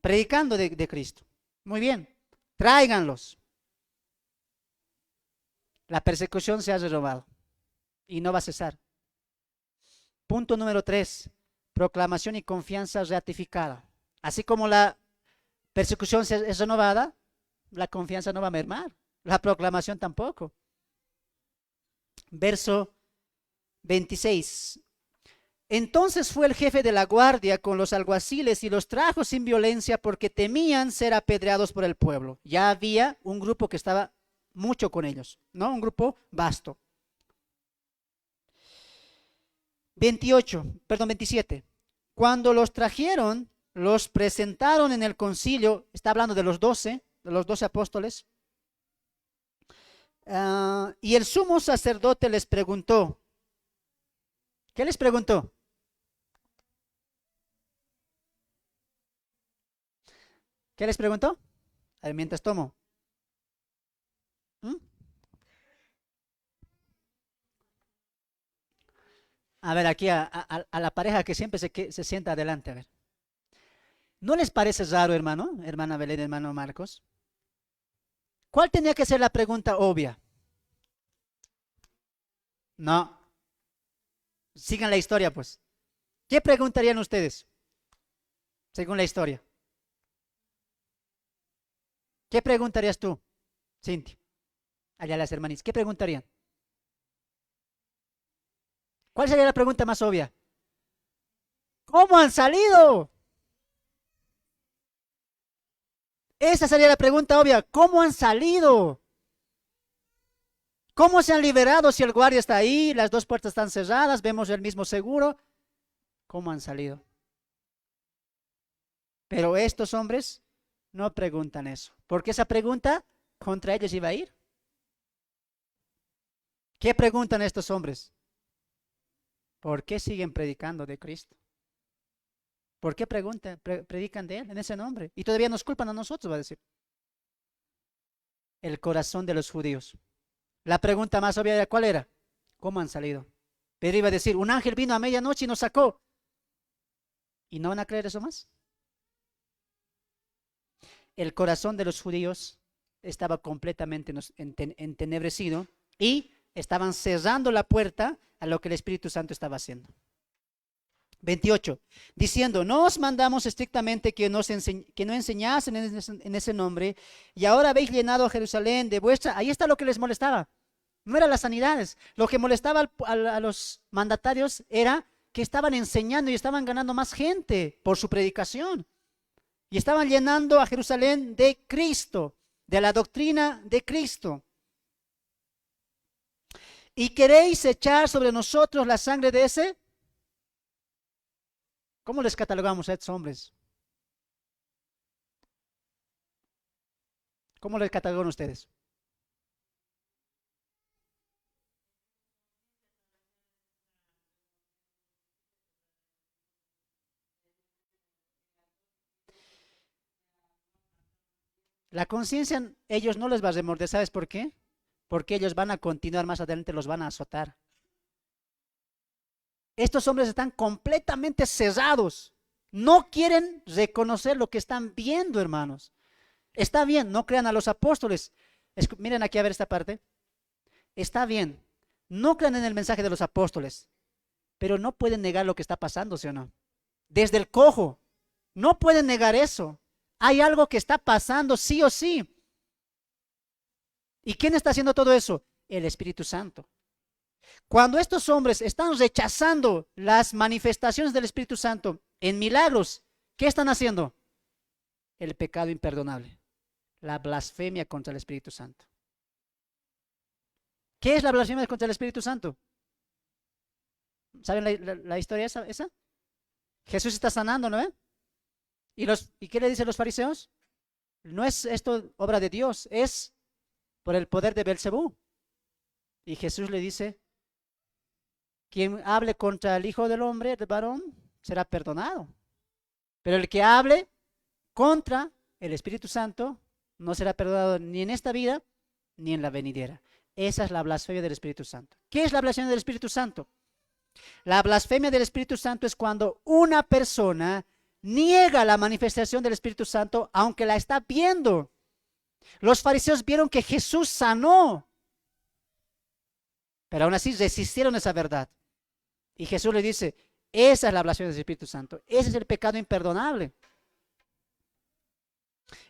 Predicando de Cristo. Muy bien, tráiganlos. La persecución se ha renovado y no va a cesar. Punto número 3, proclamación y confianza ratificada. Así como la persecución es renovada, la confianza no va a mermar, la proclamación tampoco. Verso 26. Entonces fue el jefe de la guardia con los alguaciles y los trajo sin violencia porque temían ser apedreados por el pueblo. Ya había un grupo que estaba mucho con ellos, ¿no? Un grupo vasto. 27. Cuando los trajeron, los presentaron en el concilio, está hablando de los 12 apóstoles, y el sumo sacerdote les preguntó, ¿qué les preguntó? ¿Qué les preguntó? A ver, mientras tomo. A ver, aquí a la pareja que siempre se sienta adelante, a ver. ¿No les parece raro, hermana Belén, hermano Marcos? ¿Cuál tenía que ser la pregunta obvia? No. Sigan la historia, pues. ¿Qué preguntarían ustedes? Según la historia. ¿Qué preguntarías tú, Cintia? Allá las hermanitas. ¿Qué preguntarían? ¿Cuál sería la pregunta más obvia? ¿Cómo han salido? Esa sería la pregunta obvia. ¿Cómo han salido? ¿Cómo se han liberado si el guardia está ahí, las 2 puertas están cerradas, vemos el mismo seguro? ¿Cómo han salido? Pero estos hombres no preguntan eso, porque esa pregunta contra ellos iba a ir. ¿Qué preguntan estos hombres? ¿Por qué siguen predicando de Cristo? ¿Por qué predican de Él en ese nombre? Y todavía nos culpan a nosotros, va a decir. El corazón de los judíos. La pregunta más obvia era, ¿cuál era? ¿Cómo han salido? Pero iba a decir, un ángel vino a medianoche y nos sacó. ¿Y no van a creer eso más? El corazón de los judíos estaba completamente entenebrecido y estaban cerrando la puerta a lo que el Espíritu Santo estaba haciendo. 28, diciendo, no os mandamos estrictamente que no enseñasen en ese nombre, y ahora habéis llenado a Jerusalén de vuestra. Ahí está lo que les molestaba. No eran las sanidades. Lo que molestaba a los mandatarios era que estaban enseñando y estaban ganando más gente por su predicación. Y estaban llenando a Jerusalén de Cristo, de la doctrina de Cristo. ¿Y queréis echar sobre nosotros la sangre de ese? ¿Cómo les catalogamos a estos hombres? ¿Cómo les catalogan ustedes? La conciencia ellos no les va a remorder, ¿sabes por qué? Porque ellos van a continuar más adelante, los van a azotar. Estos hombres están completamente cesados. No quieren reconocer lo que están viendo, hermanos. Está bien, no crean a los apóstoles. Miren aquí a ver esta parte. Está bien, no crean en el mensaje de los apóstoles, pero no pueden negar lo que está pasando, ¿sí o no? Desde el cojo, No pueden negar eso. Hay algo que está pasando sí o sí. ¿Y quién está haciendo todo eso? El Espíritu Santo. Cuando estos hombres están rechazando las manifestaciones del Espíritu Santo en milagros, ¿qué están haciendo? El pecado imperdonable, la blasfemia contra el Espíritu Santo. ¿Qué es la blasfemia contra el Espíritu Santo? ¿Saben la historia esa? Jesús está sanando, ¿no? ¿Y qué le dicen los fariseos? No es esto obra de Dios, es por el poder de Belcebú. Y Jesús le dice, quien hable contra el Hijo del Hombre, el varón, será perdonado. Pero el que hable contra el Espíritu Santo no será perdonado ni en esta vida ni en la venidera. Esa es la blasfemia del Espíritu Santo. ¿Qué es la blasfemia del Espíritu Santo? La blasfemia del Espíritu Santo es cuando una persona niega la manifestación del Espíritu Santo aunque la está viendo. Los fariseos vieron que Jesús sanó, pero aún así resistieron esa verdad. Y Jesús le dice, esa es la blasfemia del Espíritu Santo, ese es el pecado imperdonable.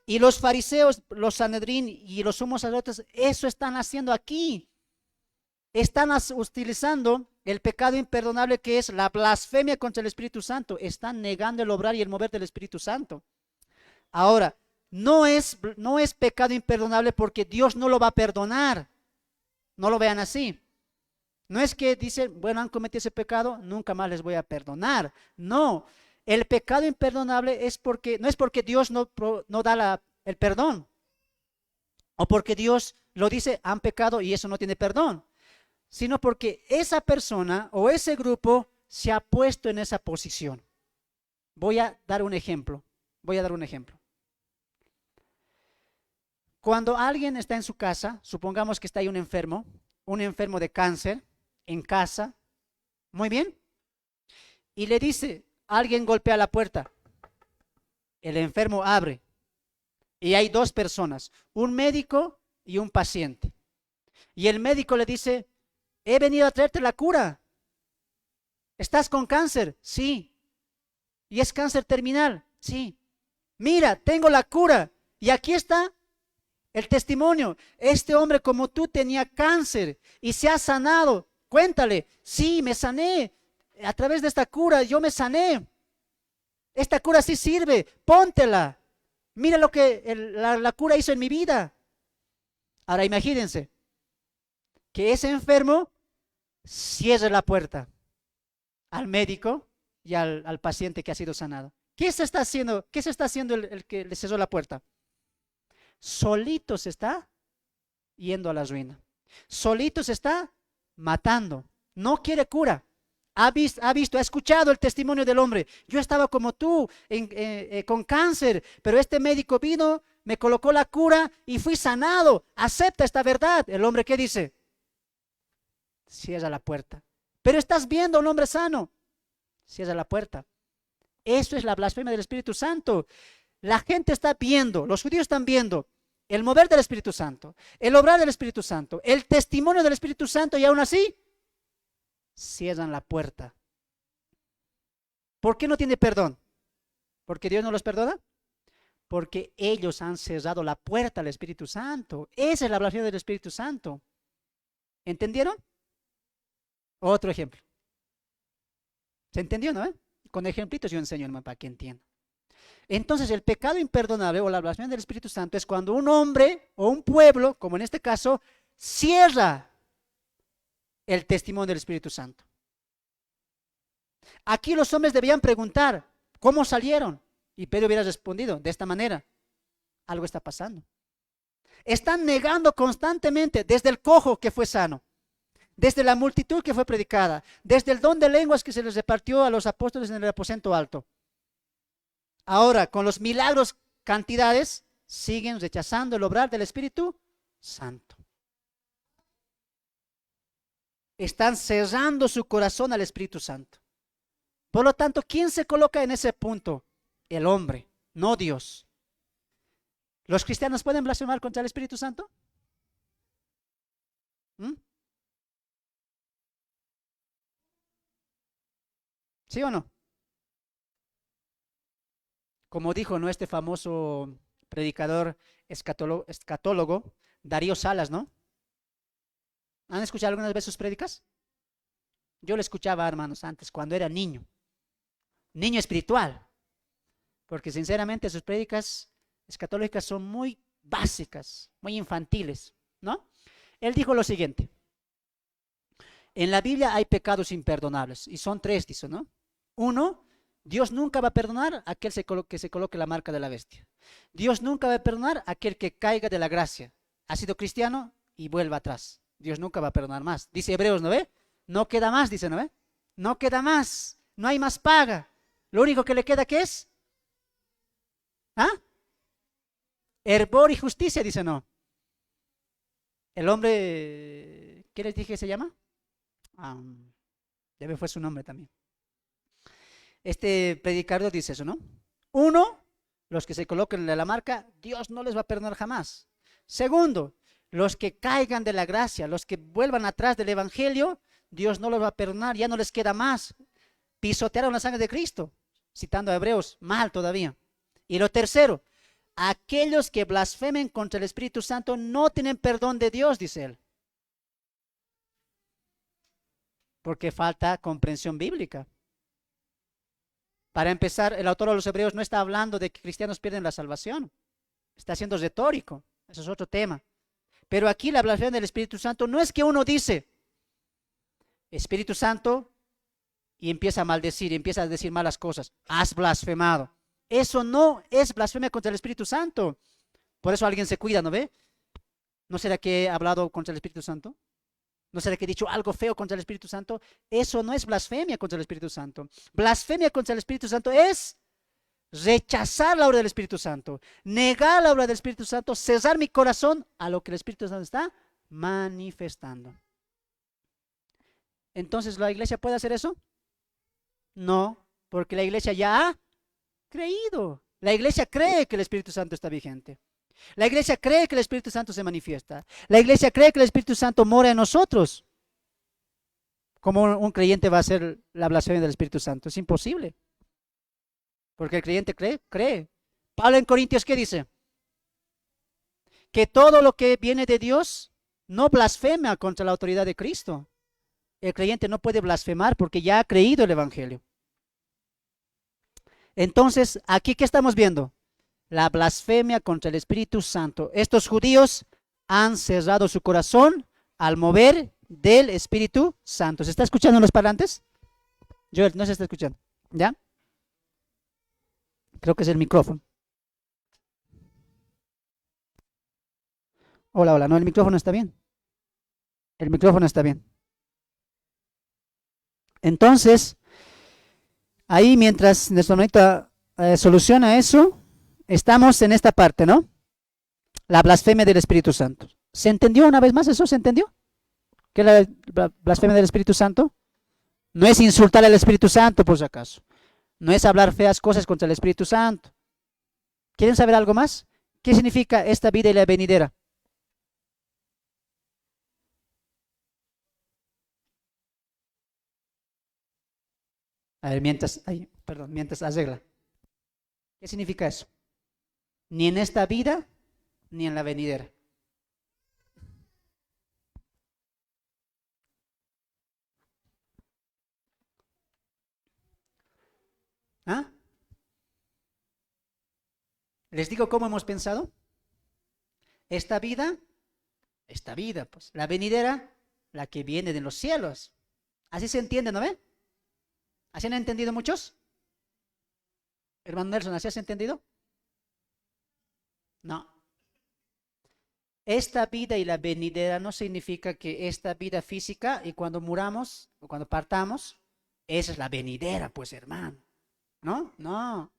Y los fariseos, los Sanedrín y los sumos sacerdotes, eso están haciendo aquí. Están utilizando el pecado imperdonable que es la blasfemia contra el Espíritu Santo. Están negando el obrar y el mover del Espíritu Santo. Ahora, no es pecado imperdonable porque Dios no lo va a perdonar. No lo vean así. No es que dicen, bueno, han cometido ese pecado, nunca más les voy a perdonar. No, el pecado imperdonable no es porque Dios no da el perdón. O porque Dios lo dice, han pecado y eso no tiene perdón. Sino porque esa persona o ese grupo se ha puesto en esa posición. Voy a dar un ejemplo. Cuando alguien está en su casa, supongamos que está ahí un enfermo de cáncer, en casa, muy bien, y le dice, alguien golpea la puerta, el enfermo abre, y hay dos personas, un médico y un paciente. Y el médico le dice, he venido a traerte la cura. ¿Estás con cáncer? Sí. ¿Y es cáncer terminal? Sí. Mira, tengo la cura. Y aquí está el testimonio. Este hombre como tú tenía cáncer y se ha sanado. Cuéntale, sí, me sané. A través de esta cura yo me sané. Esta cura sí sirve. Póntela. Mira lo que la cura hizo en mi vida. Ahora imagínense que ese enfermo cierre la puerta al médico y al paciente que ha sido sanado. ¿Qué se está haciendo? ¿Qué se está haciendo el que le cerró la puerta? Solito se está yendo a la ruina. Solito se está matando. No quiere cura. Ha escuchado el testimonio del hombre. Yo estaba como tú, con cáncer, pero este médico vino, me colocó la cura y fui sanado. Acepta esta verdad. El hombre, ¿qué dice? Cierra la puerta. Pero estás viendo a un hombre sano. Cierra la puerta. Eso es la blasfemia del Espíritu Santo. La gente está viendo, los judíos están viendo el mover del Espíritu Santo, el obrar del Espíritu Santo, el testimonio del Espíritu Santo y aún así cierran la puerta. ¿Por qué no tiene perdón? ¿Porque Dios no los perdona? Porque ellos han cerrado la puerta al Espíritu Santo. Esa es la blasfemia del Espíritu Santo. ¿Entendieron? Otro ejemplo. ¿Se entendió, no? Con ejemplitos yo enseño, hermano, para que entiendan. Entonces, el pecado imperdonable o la blasfemia del Espíritu Santo es cuando un hombre o un pueblo, como en este caso, cierra el testimonio del Espíritu Santo. Aquí los hombres debían preguntar, ¿cómo salieron? Y Pedro hubiera respondido, de esta manera, algo está pasando. Están negando constantemente desde el cojo que fue sano, desde la multitud que fue predicada, desde el don de lenguas que se les repartió a los apóstoles en el aposento alto. Ahora, con los milagros cantidades, siguen rechazando el obrar del Espíritu Santo. Están cerrando su corazón al Espíritu Santo. Por lo tanto, ¿quién se coloca en ese punto? El hombre, no Dios. ¿Los cristianos pueden blasfemar contra el Espíritu Santo? ¿Mm? ¿Sí o no? como dijo, ¿no?, este famoso predicador escatólogo, Darío Salas, ¿no? ¿Han escuchado algunas veces sus prédicas? Yo lo escuchaba, hermanos, antes, cuando era niño, niño espiritual, porque sinceramente sus prédicas escatológicas son muy básicas, muy infantiles, ¿no? Él dijo lo siguiente: en la Biblia hay pecados imperdonables, y son tres, dice, ¿no? Uno, Dios nunca va a perdonar a aquel que se coloque la marca de la bestia. Dios nunca va a perdonar a aquel que caiga de la gracia. Ha sido cristiano y vuelva atrás. Dios nunca va a perdonar más. Dice Hebreos, ¿no ve? No queda más, dice, ¿no ve? No queda más. No hay más paga. Lo único que le queda, ¿qué es? ¿Ah? Hervor y justicia, dice, no. El hombre, ¿qué les dije que se llama? Ya me fue su nombre también. Este predicador dice eso, ¿no? Uno, los que se coloquen en la marca, Dios no les va a perdonar jamás. Segundo, los que caigan de la gracia, los que vuelvan atrás del evangelio, Dios no los va a perdonar, ya no les queda más. Pisotearon la sangre de Cristo, citando a Hebreos, mal todavía. Y lo tercero, aquellos que blasfemen contra el Espíritu Santo no tienen perdón de Dios, dice él. Porque falta comprensión bíblica. Para empezar, el autor de los Hebreos no está hablando de que cristianos pierden la salvación. Está siendo retórico. Eso es otro tema. Pero aquí la blasfemia del Espíritu Santo no es que uno dice Espíritu Santo y empieza a maldecir, y empieza a decir malas cosas. Has blasfemado. Eso no es blasfemia contra el Espíritu Santo. Por eso alguien se cuida, ¿no ve? ¿No será que he hablado contra el Espíritu Santo? ¿No será que he dicho algo feo contra el Espíritu Santo? Eso no es blasfemia contra el Espíritu Santo. Blasfemia contra el Espíritu Santo es rechazar la obra del Espíritu Santo, negar la obra del Espíritu Santo, cerrar mi corazón a lo que el Espíritu Santo está manifestando. Entonces, ¿la iglesia puede hacer eso? No, porque la iglesia ya ha creído. La iglesia cree que el Espíritu Santo está vigente. La iglesia cree que el Espíritu Santo se manifiesta. La iglesia cree que el Espíritu Santo mora en nosotros. ¿Cómo un creyente va a hacer la blasfemia del Espíritu Santo? Es imposible. Porque el creyente cree. Pablo en Corintios, ¿qué dice? Que todo lo que viene de Dios no blasfema contra la autoridad de Cristo. El creyente no puede blasfemar porque ya ha creído el Evangelio. Entonces, aquí, ¿qué estamos viendo? La blasfemia contra el Espíritu Santo. Estos judíos han cerrado su corazón al mover del Espíritu Santo. ¿Se está escuchando en los parlantes? Joel, no se está escuchando. ¿Ya? Creo que es el micrófono. Hola, hola. No, el micrófono está bien. El micrófono está bien. Entonces, ahí mientras nuestro hermanito soluciona eso, estamos en esta parte, ¿no? La blasfemia del Espíritu Santo. ¿Se entendió una vez más eso? ¿Se entendió? ¿Qué es la blasfemia del Espíritu Santo? No es insultar al Espíritu Santo, por si acaso. No es hablar feas cosas contra el Espíritu Santo. ¿Quieren saber algo más? ¿Qué significa esta vida y la venidera? A ver, mientras arregla. ¿Qué significa eso? Ni en esta vida, ni en la venidera. ¿Ah? ¿Les digo cómo hemos pensado? Esta vida, pues. La venidera, la que viene de los cielos. Así se entiende, ¿no ve? ¿Así han entendido muchos? Hermano Nelson, ¿así has entendido? No. Esta vida y la venidera no significa que esta vida física y cuando muramos o cuando partamos, esa es la venidera, pues hermano. ¿No? No.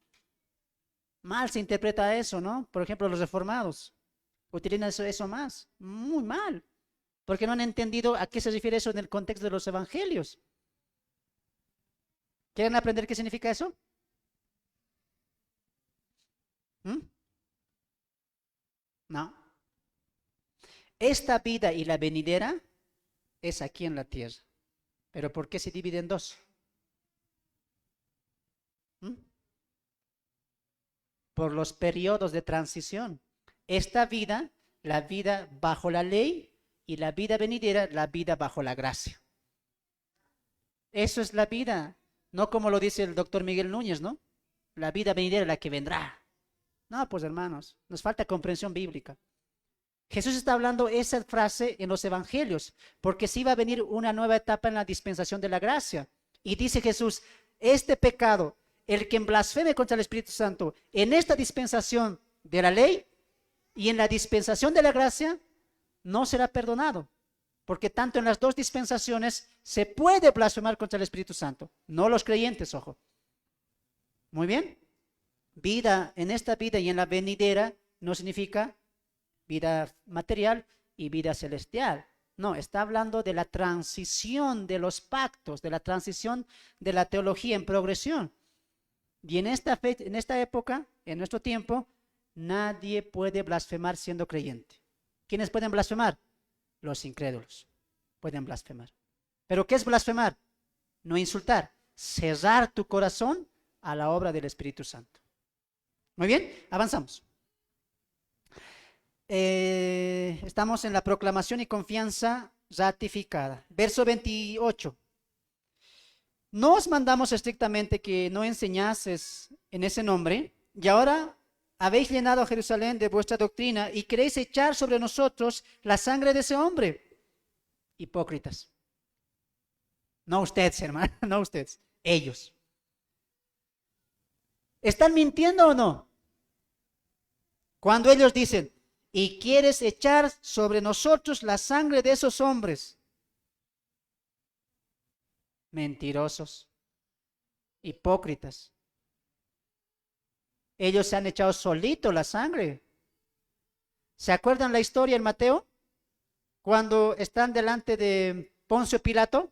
Mal se interpreta eso, ¿no? Por ejemplo, los reformados utilizan eso más. Muy mal. Porque no han entendido a qué se refiere eso en el contexto de los evangelios. ¿Quieren aprender qué significa eso? ¿Mm? No. Esta vida y la venidera es aquí en la tierra. ¿Pero por qué se divide en dos? ¿Mm? por los periodos de transición. Esta vida, la vida bajo la ley, y la vida venidera, la vida bajo la gracia. Eso es la vida, no como lo dice el doctor Miguel Núñez, ¿no? La vida venidera, la que vendrá. No, pues hermanos, nos falta comprensión bíblica. Jesús está hablando esa frase en los evangelios, porque sí va a venir una nueva etapa en la dispensación de la gracia. Y dice Jesús, este pecado, el que blasfeme contra el Espíritu Santo, en esta dispensación de la ley y en la dispensación de la gracia, no será perdonado. Porque tanto en las dos dispensaciones se puede blasfemar contra el Espíritu Santo. No los creyentes, ojo. Muy bien. Vida en esta vida y en la venidera no significa vida material y vida celestial. No, está hablando de la transición de los pactos, de la transición de la teología en progresión. Y en esta época, en nuestro tiempo, nadie puede blasfemar siendo creyente. ¿Quiénes pueden blasfemar? Los incrédulos pueden blasfemar. ¿Pero qué es blasfemar? No insultar, cerrar tu corazón a la obra del Espíritu Santo. Muy bien, avanzamos. Estamos en la proclamación y confianza ratificada. Verso 28. No os mandamos estrictamente que no enseñases en ese nombre, y ahora habéis llenado a Jerusalén de vuestra doctrina y queréis echar sobre nosotros la sangre de ese hombre. Hipócritas. No ustedes, hermano, no ustedes, ellos. ¿Están mintiendo o no? Cuando ellos dicen, y quieres echar sobre nosotros la sangre de esos hombres. Mentirosos, hipócritas. Ellos se han echado solito la sangre. ¿Se acuerdan la historia en Mateo? Cuando están delante de Poncio Pilato.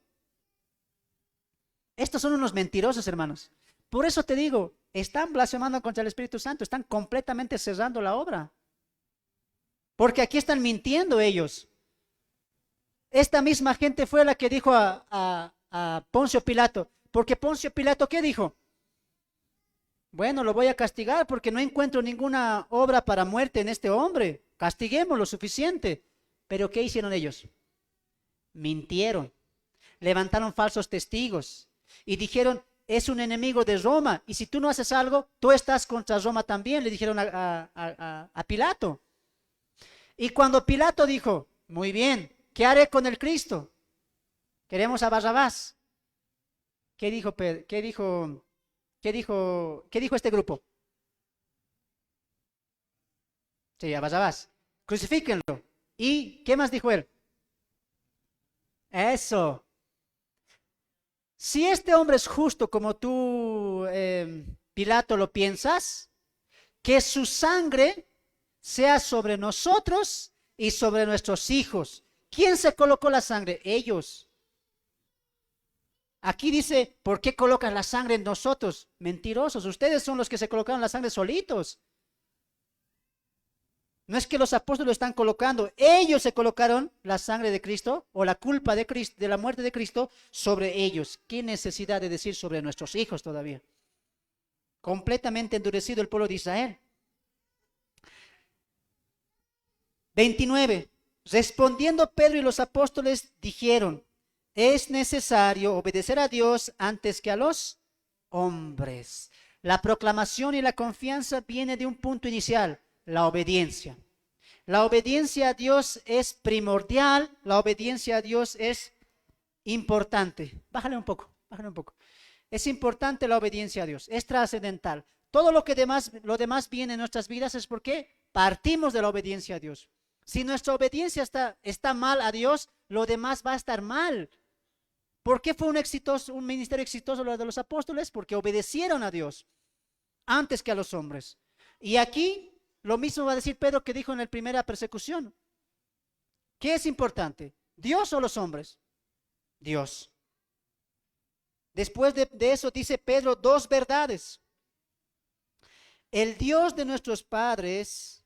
Estos son unos mentirosos, hermanos. Por eso te digo, están blasfemando contra el Espíritu Santo, están completamente cerrando la obra. Porque aquí están mintiendo ellos. Esta misma gente fue la que dijo a Poncio Pilato. Porque Poncio Pilato, ¿qué dijo? Bueno, lo voy a castigar porque no encuentro ninguna obra para muerte en este hombre. Castiguemos lo suficiente. Pero ¿qué hicieron ellos? Mintieron. Levantaron falsos testigos. Y dijeron, es un enemigo de Roma. Y si tú no haces algo, tú estás contra Roma también. Le dijeron a Pilato. Y cuando Pilato dijo, muy bien, ¿qué haré con el Cristo? Queremos a Barrabás. ¿Qué dijo este grupo? Sí, a Barrabás. Crucifíquenlo. ¿Y qué más dijo él? Eso. Si este hombre es justo como tú, Pilato, lo piensas, que su sangre sea sobre nosotros y sobre nuestros hijos. ¿Quién se colocó la sangre? Ellos. Aquí dice, ¿por qué colocas la sangre en nosotros? Mentirosos, ustedes son los que se colocaron la sangre solitos. No es que los apóstoles lo están colocando, ellos se colocaron la sangre de Cristo o la culpa de Cristo, de la muerte de Cristo sobre ellos. ¿Qué necesidad de decir sobre nuestros hijos todavía? Completamente endurecido el pueblo de Israel. 29. Respondiendo Pedro y los apóstoles dijeron, es necesario obedecer a Dios antes que a los hombres. La proclamación y la confianza viene de un punto inicial, la obediencia. La obediencia a Dios es primordial, la obediencia a Dios es importante. Bájale un poco, bájale un poco. Es importante la obediencia a Dios, es trascendental. Todo lo demás viene en nuestras vidas es porque partimos de la obediencia a Dios. Si nuestra obediencia está mal a Dios, lo demás va a estar mal. ¿Por qué fue un ministerio exitoso lo de los apóstoles? Porque obedecieron a Dios antes que a los hombres. Y aquí lo mismo va a decir Pedro que dijo en la primera persecución. ¿Qué es importante? ¿Dios o los hombres? Dios. Después de eso dice Pedro dos verdades. El Dios de nuestros padres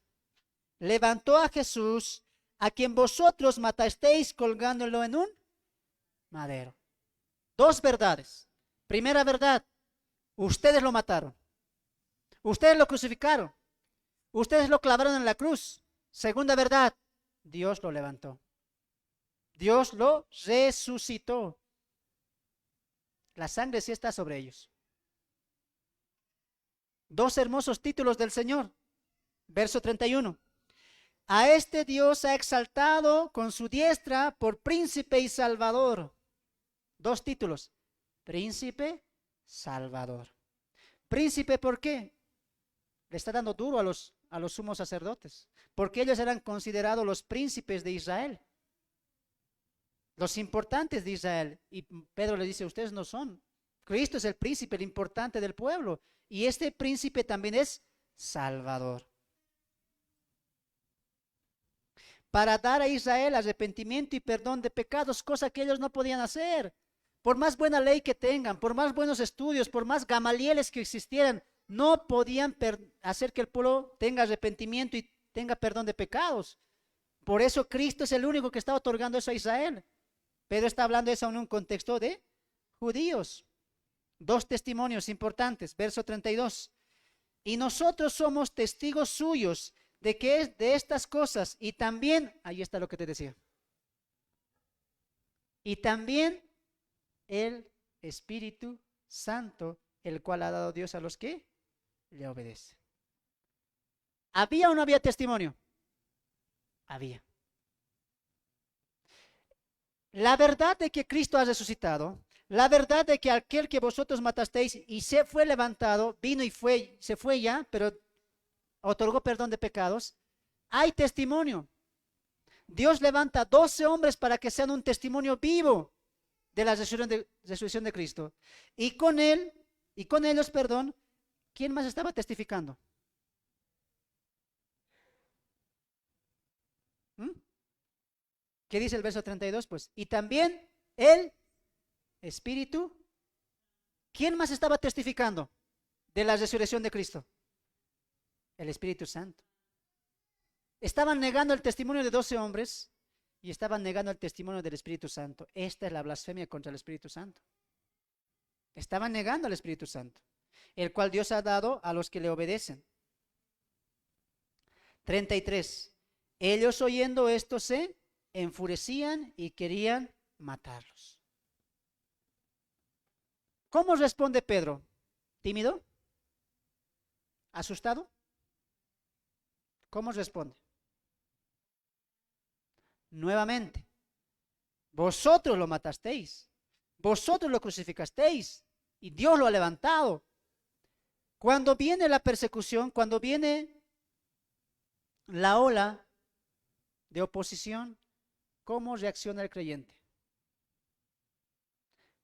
levantó a Jesús, a quien vosotros matasteis colgándolo en un madero. Dos verdades. Primera verdad, ustedes lo mataron. Ustedes lo crucificaron. Ustedes lo clavaron en la cruz. Segunda verdad, Dios lo levantó. Dios lo resucitó. La sangre sí está sobre ellos. Dos hermosos títulos del Señor. Verso 31. A este Dios ha exaltado con su diestra por príncipe y salvador. Dos títulos. Príncipe, salvador. Príncipe, ¿por qué? Le está dando duro a los sumos sacerdotes. Porque ellos eran considerados los príncipes de Israel. Los importantes de Israel. Y Pedro le dice, ustedes no son. Cristo es el príncipe, el importante del pueblo. Y este príncipe también es salvador. Para dar a Israel arrepentimiento y perdón de pecados, cosa que ellos no podían hacer. Por más buena ley que tengan, por más buenos estudios, por más gamalieles que existieran, no podían hacer que el pueblo tenga arrepentimiento y tenga perdón de pecados. Por eso Cristo es el único que está otorgando eso a Israel. Pedro está hablando eso en un contexto de judíos. Dos testimonios importantes, verso 32. Y nosotros somos testigos suyos de que es de estas cosas. Y también, ahí está lo que te decía. Y también el Espíritu Santo, el cual ha dado Dios a los que le obedecen. ¿Había o no había testimonio? Había. La verdad de que Cristo ha resucitado, la verdad de que aquel que vosotros matasteis y se fue levantado, vino y se fue ya, pero otorgó perdón de pecados. Hay testimonio. Dios levanta 12 hombres para que sean un testimonio vivo de la resurrección de Cristo. Y con ellos, ¿quién más estaba testificando? ¿Mm? ¿Qué dice el verso 32? Pues, y también el Espíritu. ¿Quién más estaba testificando de la resurrección de Cristo? El Espíritu Santo. Estaban negando el testimonio de 12 hombres y estaban negando el testimonio del Espíritu Santo. Esta es la blasfemia contra el Espíritu Santo. Estaban negando al Espíritu Santo, el cual Dios ha dado a los que le obedecen. 33. Ellos oyendo esto se enfurecían y querían matarlos. ¿Cómo responde Pedro? ¿Tímido? ¿Asustado? ¿Cómo responde? Nuevamente, vosotros lo matasteis, vosotros lo crucificasteis y Dios lo ha levantado. Cuando viene la persecución, cuando viene la ola de oposición, ¿cómo reacciona el creyente?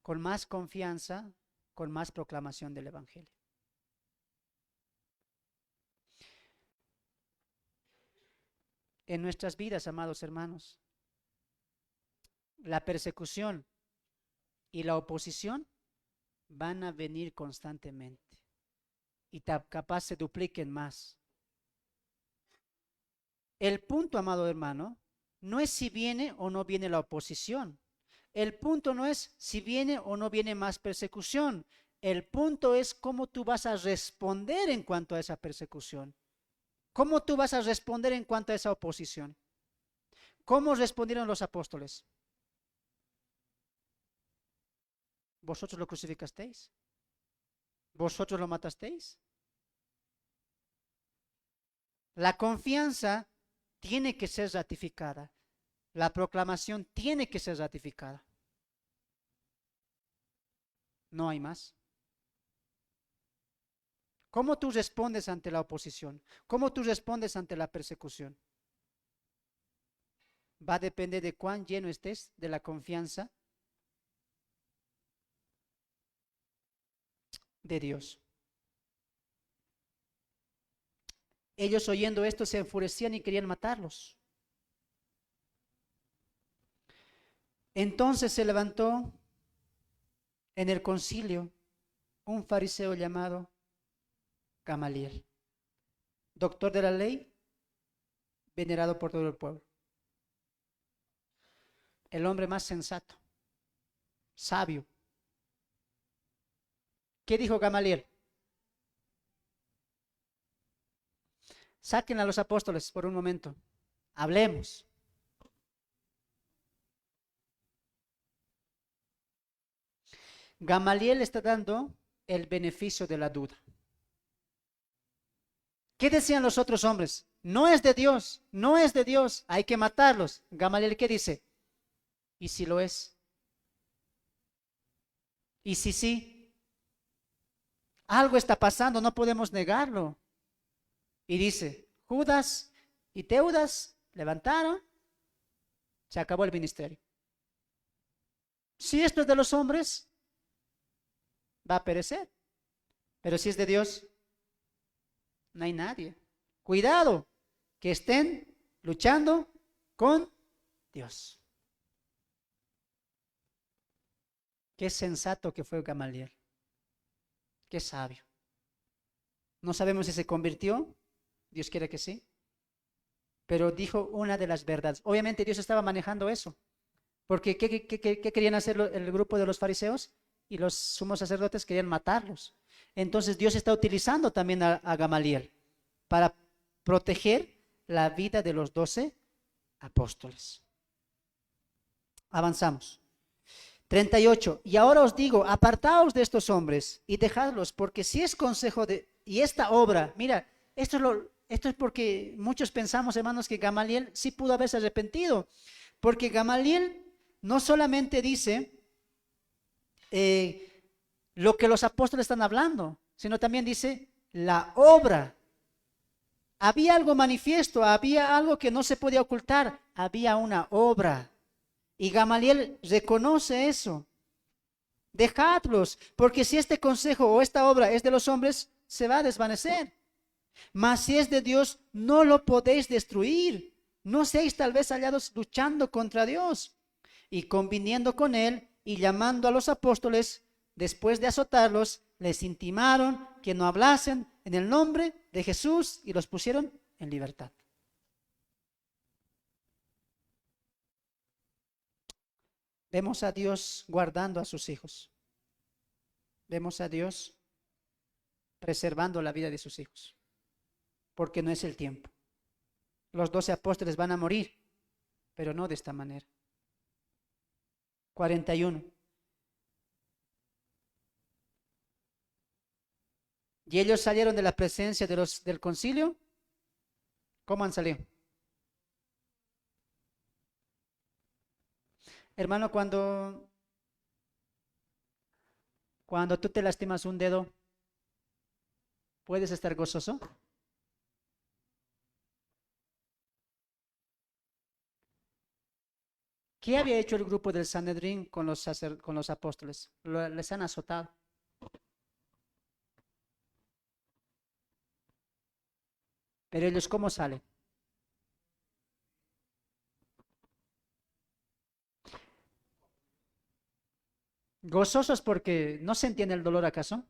Con más confianza, con más proclamación del Evangelio. En nuestras vidas, amados hermanos, la persecución y la oposición van a venir constantemente y capaz se dupliquen más. El punto, amado hermano, no es si viene o no viene la oposición. El punto no es si viene o no viene más persecución. El punto es cómo tú vas a responder en cuanto a esa persecución. ¿Cómo tú vas a responder en cuanto a esa oposición? ¿Cómo respondieron los apóstoles? ¿Vosotros lo crucificasteis? ¿Vosotros lo matasteis? La confianza tiene que ser ratificada. La proclamación tiene que ser ratificada. No hay más. ¿Cómo tú respondes ante la oposición? ¿Cómo tú respondes ante la persecución? Va a depender de cuán lleno estés de la confianza de Dios. Ellos oyendo esto se enfurecían y querían matarlos. Entonces se levantó en el concilio un fariseo llamado Gamaliel, doctor de la ley, venerado por todo el pueblo. El hombre más sensato, sabio. ¿Qué dijo Gamaliel? Saquen a los apóstoles por un momento. Hablemos. Gamaliel está dando el beneficio de la duda. ¿Qué decían los otros hombres? No es de Dios, no es de Dios, hay que matarlos. Gamaliel, ¿qué dice? ¿Y si lo es? ¿Y si sí? Algo está pasando, no podemos negarlo. Y dice, Judas y Teudas levantaron, se acabó el ministerio. Si esto es de los hombres, va a perecer. Pero si es de Dios, no hay nadie. Cuidado, que estén luchando con Dios. Qué sensato que fue Gamaliel. Qué sabio. No sabemos si se convirtió, Dios quiere que sí, pero dijo una de las verdades. Obviamente Dios estaba manejando eso, porque ¿qué querían hacer el grupo de los fariseos? Y los sumos sacerdotes querían matarlos. Entonces Dios está utilizando también a Gamaliel para proteger la vida de los 12 apóstoles. Avanzamos. 38. Y ahora os digo, apartaos de estos hombres y dejadlos, porque si es consejo de... Y esta obra, mira, esto es porque muchos pensamos, hermanos, que Gamaliel sí pudo haberse arrepentido, porque Gamaliel no solamente dice lo que los apóstoles están hablando, sino también dice la obra. Había algo manifiesto, había algo que no se podía ocultar, había una obra. Y Gamaliel reconoce eso. Dejadlos, porque si este consejo o esta obra es de los hombres, se va a desvanecer. Mas si es de Dios, no lo podéis destruir. No seáis tal vez hallados luchando contra Dios. Y conviniendo con él y llamando a los apóstoles, después de azotarlos, les intimaron que no hablasen en el nombre de Jesús y los pusieron en libertad. Vemos a Dios guardando a sus hijos. Vemos a Dios preservando la vida de sus hijos, porque no es el tiempo. Los 12 apóstoles van a morir, pero no de esta manera. 41. Y ellos salieron de la presencia del concilio. ¿Cómo han salido? Hermano, cuando tú te lastimas un dedo, ¿puedes estar gozoso? ¿Qué había hecho el grupo del Sanedrín con los apóstoles? Les han azotado. Pero ellos, ¿cómo salen? ¿Gozosos porque no sentían el dolor acaso?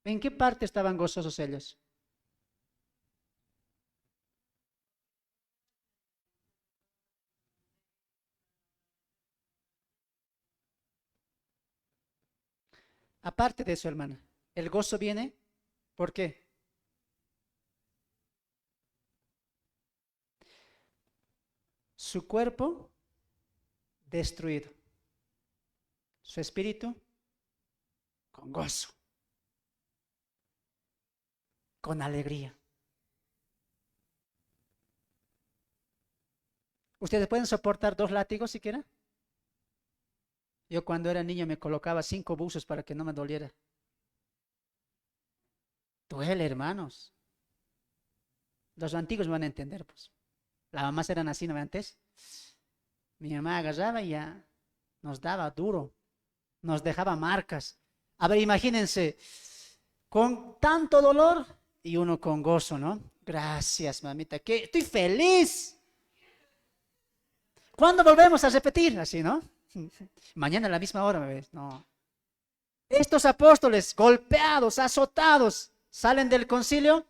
¿En qué parte estaban gozosos ellos? Aparte de eso, hermana, el gozo viene, ¿por qué? Su cuerpo destruido, su espíritu con gozo, con alegría. ¿Ustedes pueden soportar 2 látigos siquiera? Yo cuando era niño me colocaba 5 buzos para que no me doliera. Duele, hermanos. Los antiguos me van a entender, pues. Las mamás eran así, ¿no? Antes. Mi mamá agarraba y ya nos daba duro. Nos dejaba marcas. A ver, imagínense, con tanto dolor y uno con gozo, ¿no? Gracias, mamita, que estoy feliz. ¿Cuándo volvemos a repetir? Así, ¿no? Mañana a la misma hora, me ves. No. Estos apóstoles golpeados, azotados, salen del concilio.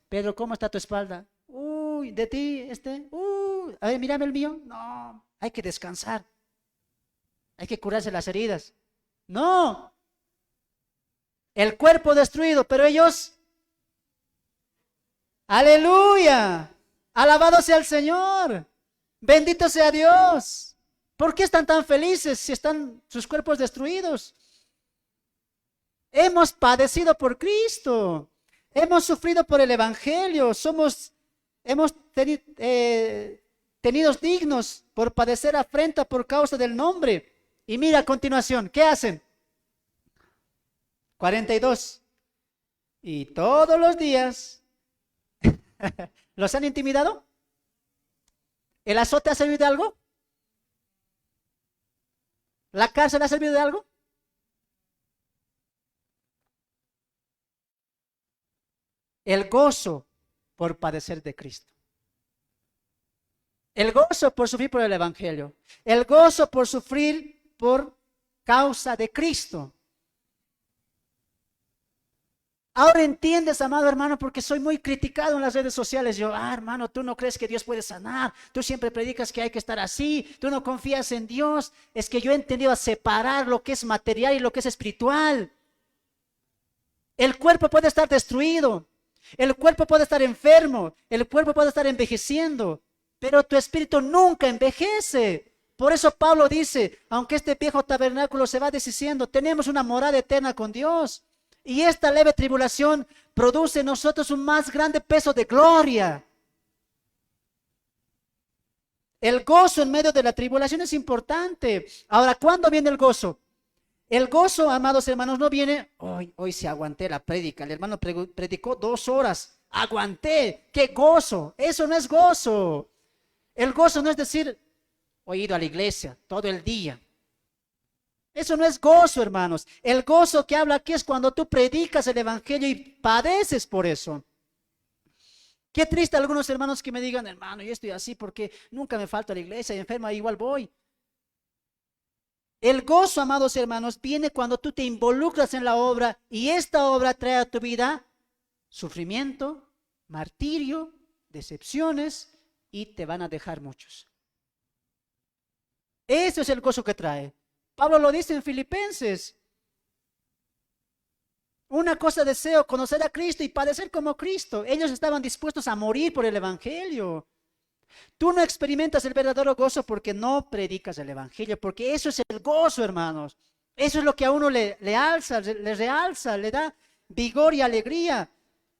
Pedro, ¿cómo está tu espalda? Uy, de ti, uy, a ver, mírame el mío. No, hay que descansar. Hay que curarse las heridas. No. El cuerpo destruido, pero ellos Aleluya. Alabado sea el Señor. Bendito sea Dios. ¿Por qué están tan felices si están sus cuerpos destruidos? Hemos padecido por Cristo. Hemos sufrido por el Evangelio. Hemos tenidos dignos por padecer afrenta por causa del nombre. Y mira a continuación, ¿qué hacen? 42. Y todos los días, ¿los han intimidado? ¿El azote ha servido de algo? ¿La cárcel ha servido de algo? El gozo por padecer de Cristo. El gozo por sufrir por el Evangelio. El gozo por sufrir por causa de Cristo. Ahora entiendes, amado hermano, porque soy muy criticado en las redes sociales. Yo, hermano, tú no crees que Dios puede sanar. Tú siempre predicas que hay que estar así. Tú no confías en Dios. Es que yo he entendido a separar lo que es material y lo que es espiritual. El cuerpo puede estar destruido. El cuerpo puede estar enfermo. El cuerpo puede estar envejeciendo. Pero tu espíritu nunca envejece. Por eso Pablo dice, aunque este viejo tabernáculo se va deshaciendo, tenemos una morada eterna con Dios. Y esta leve tribulación produce en nosotros un más grande peso de gloria. El gozo en medio de la tribulación es importante. Ahora, ¿cuándo viene el gozo? El gozo, amados hermanos, no viene, hoy sí aguanté la prédica, el hermano predicó 2 horas, aguanté, qué gozo, eso no es gozo. El gozo no es decir, he ido a la iglesia todo el día. Eso no es gozo, hermanos. El gozo que habla aquí es cuando tú predicas el evangelio y padeces por eso. Qué triste algunos hermanos que me digan, hermano, yo estoy así porque nunca me falta a la iglesia y enferma, igual voy. El gozo, amados hermanos, viene cuando tú te involucras en la obra y esta obra trae a tu vida sufrimiento, martirio, decepciones y te van a dejar muchos. Eso es el gozo que trae. Pablo lo dice en Filipenses. Una cosa deseo, conocer a Cristo y padecer como Cristo. Ellos estaban dispuestos a morir por el Evangelio. Tú no experimentas el verdadero gozo porque no predicas el Evangelio, porque eso es el gozo, hermanos. Eso es lo que a uno le alza, le realza, le da vigor y alegría.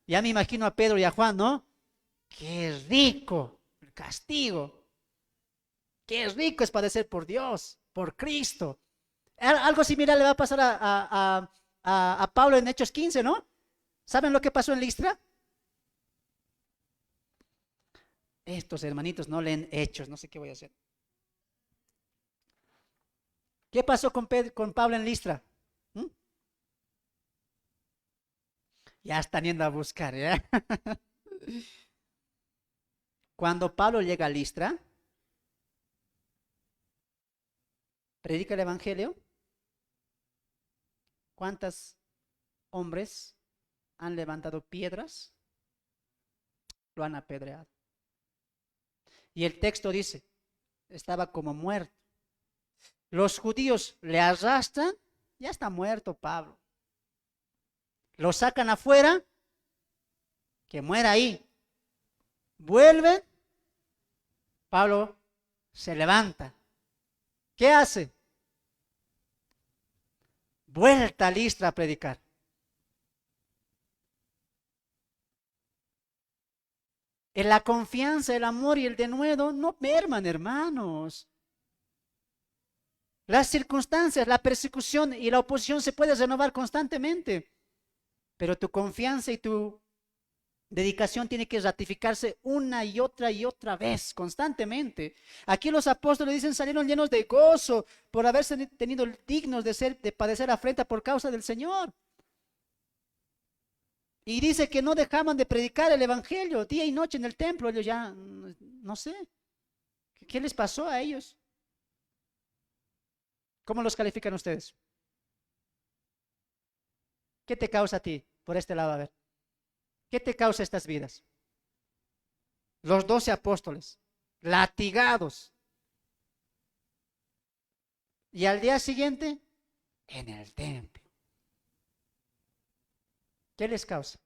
Ya me imagino a Pedro y a Juan, ¿no? Qué rico el castigo. Qué rico es padecer por Dios, por Cristo. Algo similar le va a pasar a Pablo en Hechos 15, ¿no? ¿Saben lo que pasó en Listra? Estos hermanitos no leen Hechos, no sé qué voy a hacer. ¿Qué pasó con Pablo en Listra? ¿Mm? Ya están yendo a buscar, ¿ya? Cuando Pablo llega a Listra, predica el Evangelio. ¿Cuántos hombres han levantado piedras? Lo han apedreado. Y el texto dice, estaba como muerto. Los judíos le arrastran, ya está muerto Pablo. Lo sacan afuera, que muera ahí. Vuelven, Pablo se levanta. ¿Qué hace? Vuelta a Listra a predicar. En la confianza, el amor y el denuedo no merman, hermanos. Las circunstancias, la persecución y la oposición se pueden renovar constantemente, pero tu confianza y tu dedicación tiene que ratificarse una y otra vez, constantemente. Aquí los apóstoles dicen salieron llenos de gozo por haberse tenido dignos de padecer afrenta por causa del Señor. Y dice que no dejaban de predicar el evangelio día y noche en el templo. Ellos ya, no sé, ¿qué les pasó a ellos? ¿Cómo los califican ustedes? ¿Qué te causa a ti por este lado? A ver, ¿qué te causa estas vidas? Los 12 apóstoles, latigados. Y al día siguiente, en el templo. ¿Qué les causa?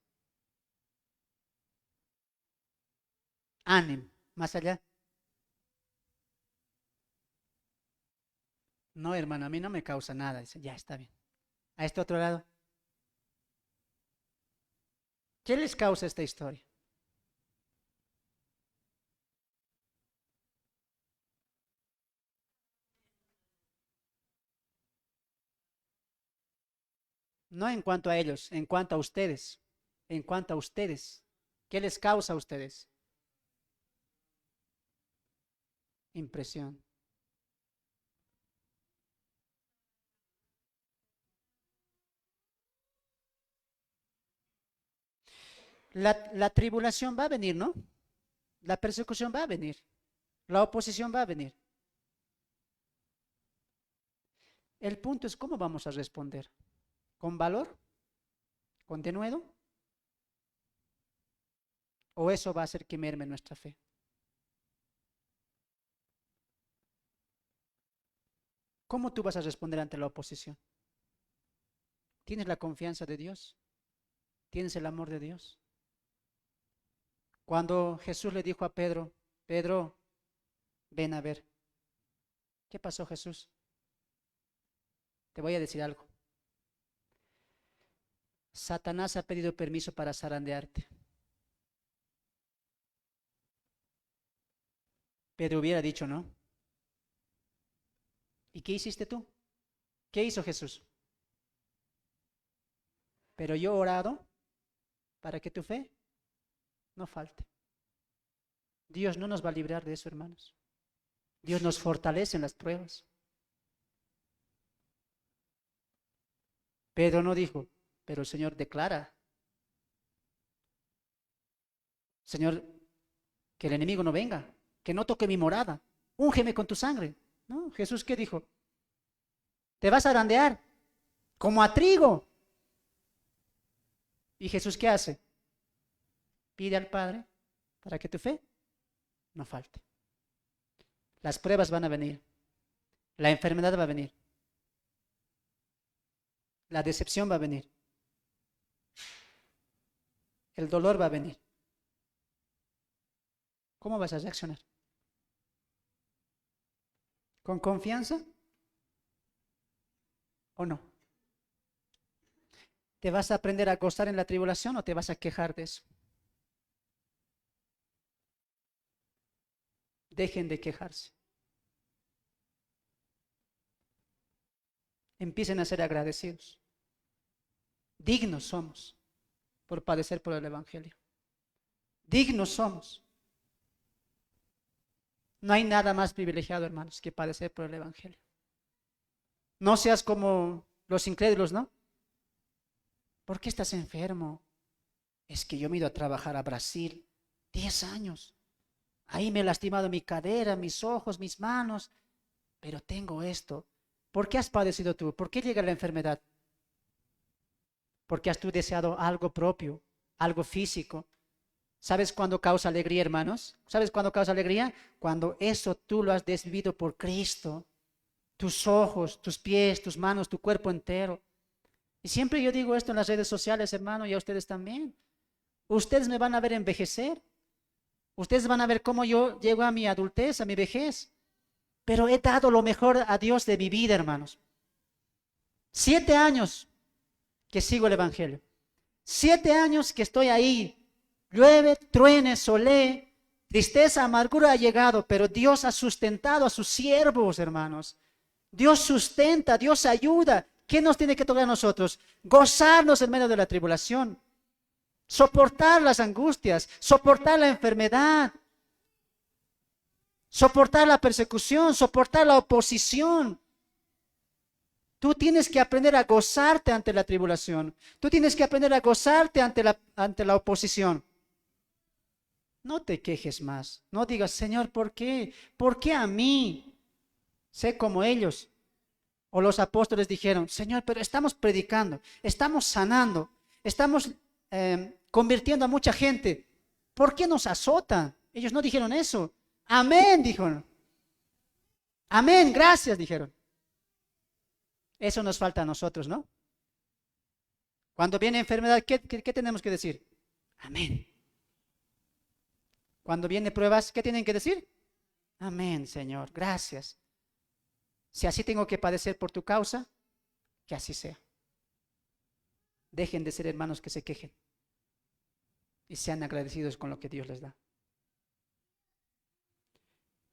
ánimo. Más allá. No, hermano, a mí no me causa nada. Dice, ya está bien. A este otro lado. ¿Qué les causa esta historia? No en cuanto a ellos, en cuanto a ustedes. En cuanto a ustedes. ¿Qué les causa a ustedes? Impresión. La tribulación va a venir, ¿no? La persecución va a venir. La oposición va a venir. El punto es cómo vamos a responder. ¿Con valor? ¿Con denuedo? ¿O eso va a hacer que merme nuestra fe? ¿Cómo tú vas a responder ante la oposición? ¿Tienes la confianza de Dios? ¿Tienes el amor de Dios? Cuando Jesús le dijo a Pedro, Pedro, ven a ver. ¿Qué pasó, Jesús? Te voy a decir algo. Satanás ha pedido permiso para zarandearte. Pedro hubiera dicho no. ¿Y qué hiciste tú? ¿Qué hizo Jesús? Pero yo he orado para que tu fe no falte. Dios no nos va a librar de eso, hermanos. Dios nos fortalece en las pruebas. Pedro no dijo, pero el Señor declara, Señor, que el enemigo no venga, que no toque mi morada, úngeme con tu sangre. No, Jesús, ¿qué dijo? Te vas a arandear como a trigo. ¿Y Jesús qué hace? Pide al Padre para que tu fe no falte. Las pruebas van a venir, la enfermedad va a venir, la decepción va a venir, el dolor va a venir. ¿Cómo vas a reaccionar? ¿Con confianza o no? ¿Te vas a aprender a gozar en la tribulación o te vas a quejar de eso? Dejen de quejarse. Empiecen a ser agradecidos. Dignos somos por padecer por el Evangelio. Dignos somos. No hay nada más privilegiado, hermanos, que padecer por el Evangelio. No seas como los incrédulos, ¿no? ¿Por qué estás enfermo? Es que yo me he ido a trabajar a Brasil 10 años. Ahí me he lastimado mi cadera, mis ojos, mis manos, pero tengo esto. ¿Por qué has padecido tú? ¿Por qué llega la enfermedad? Porque has tú deseado algo propio, algo físico. ¿Sabes cuándo causa alegría, hermanos? ¿Sabes cuándo causa alegría? Cuando eso tú lo has desvivido por Cristo. Tus ojos, tus pies, tus manos, tu cuerpo entero. Y siempre yo digo esto en las redes sociales, hermano, y a ustedes también. Ustedes me van a ver envejecer. Ustedes van a ver cómo yo llego a mi adultez, a mi vejez. Pero he dado lo mejor a Dios de mi vida, hermanos. 7 años que sigo el Evangelio. 7 años que estoy ahí. Llueve, truene, solé, tristeza, amargura ha llegado, pero Dios ha sustentado a sus siervos, hermanos. Dios sustenta, Dios ayuda. ¿Qué nos tiene que tocar a nosotros? Gozarnos en medio de la tribulación. Soportar las angustias, soportar la enfermedad, soportar la persecución, soportar la oposición. Tú tienes que aprender a gozarte ante la tribulación. Tú tienes que aprender a gozarte ante la oposición. No te quejes más. No digas, Señor, ¿por qué? ¿Por qué a mí? Sé como ellos. O los apóstoles dijeron, Señor, pero estamos predicando, estamos sanando, estamos convirtiendo a mucha gente. ¿Por qué nos azota? Ellos no dijeron eso. Amén, dijeron. Amén, gracias, dijeron. Eso nos falta a nosotros, ¿no? Cuando viene enfermedad, ¿qué tenemos que decir? Amén. Cuando vienen pruebas, ¿qué tienen que decir? Amén, Señor, gracias. Si así tengo que padecer por tu causa, que así sea. Dejen de ser hermanos que se quejen y sean agradecidos con lo que Dios les da.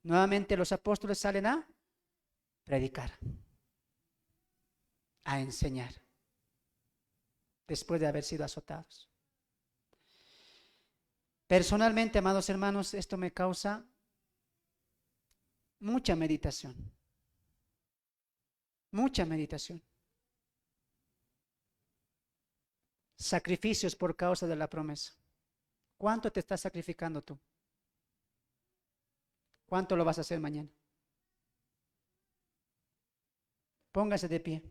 Nuevamente los apóstoles salen a predicar, a enseñar, después de haber sido azotados. Personalmente, amados hermanos, esto me causa mucha meditación. Mucha meditación. Sacrificios por causa de la promesa. ¿Cuánto te estás sacrificando tú? ¿Cuánto lo vas a hacer mañana? Póngase de pie.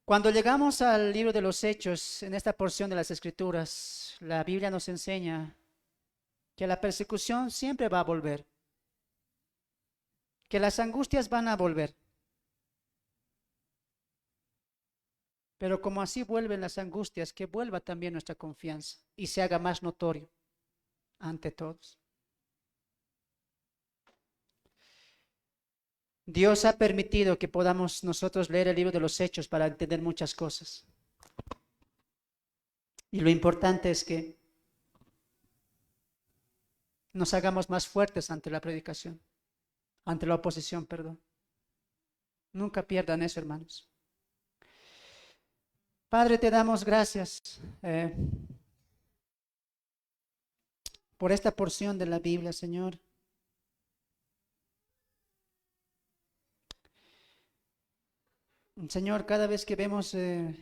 Cuando llegamos al libro de los Hechos, en esta porción de las Escrituras, la Biblia nos enseña que la persecución siempre va a volver, que las angustias van a volver. Pero como así vuelven las angustias, que vuelva también nuestra confianza y se haga más notorio ante todos. Dios ha permitido que podamos nosotros leer el libro de los Hechos para entender muchas cosas. Y lo importante es que nos hagamos más fuertes ante la predicación, ante la oposición, perdón. Nunca pierdan eso, hermanos. Padre, te damos gracias por esta porción de la Biblia, Señor. Señor, cada vez que vemos a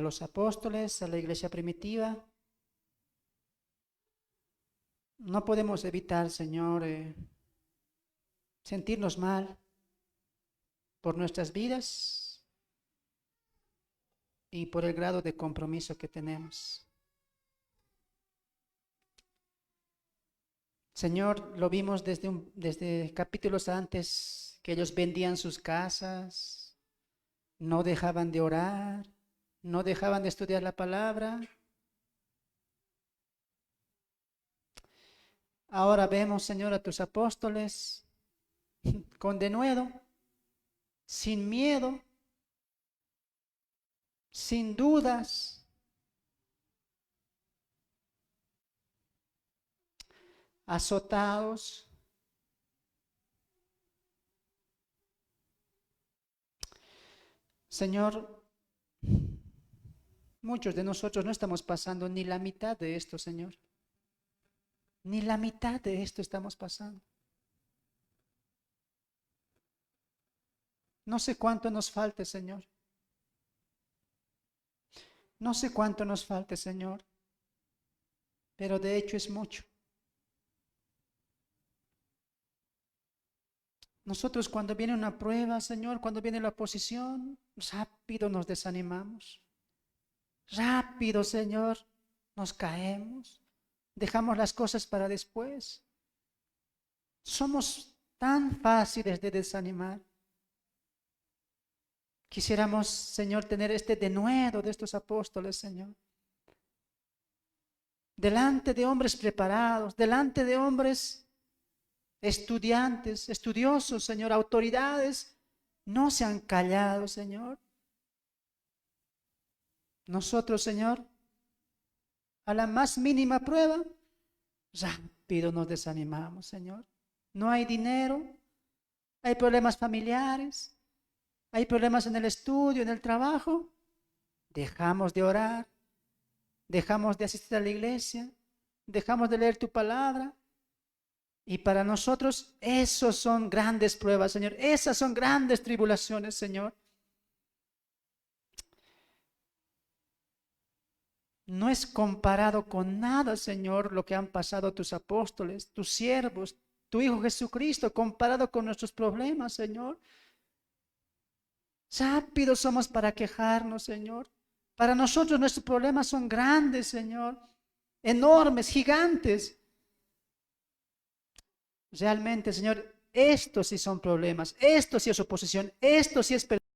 los apóstoles, a la iglesia primitiva, no podemos evitar, Señor, sentirnos mal por nuestras vidas y por el grado de compromiso que tenemos. Señor, lo vimos desde capítulos antes, que ellos vendían sus casas, no dejaban de orar, no dejaban de estudiar la palabra. Ahora vemos, Señor, a tus apóstoles con denuedo, sin miedo, sin dudas, azotados. Señor, muchos de nosotros no estamos pasando ni la mitad de esto, Señor. Ni la mitad de esto estamos pasando. No sé cuánto nos falte, Señor. No sé cuánto nos falte, Señor. Pero de hecho es mucho. Nosotros cuando viene una prueba, Señor, cuando viene la oposición, rápido nos desanimamos. Rápido, Señor, nos caemos. Dejamos las cosas para después. Somos tan fáciles de desanimar. Quisiéramos, Señor, tener este denuedo de estos apóstoles, Señor. Delante de hombres preparados, delante de hombres estudiantes, estudiosos, Señor, autoridades, no se han callado, Señor. Nosotros, Señor, a la más mínima prueba, rápido nos desanimamos, Señor. No hay dinero, hay problemas familiares, hay problemas en el estudio, en el trabajo. Dejamos de orar, dejamos de asistir a la iglesia, dejamos de leer tu palabra. Y para nosotros, esos son grandes pruebas, Señor. Esas son grandes tribulaciones, Señor. No es comparado con nada, Señor, lo que han pasado tus apóstoles, tus siervos, tu Hijo Jesucristo, comparado con nuestros problemas, Señor. Rápidos somos para quejarnos, Señor. Para nosotros nuestros problemas son grandes, Señor. Enormes, gigantes. Realmente, Señor, estos sí son problemas, esto sí es oposición, esto sí es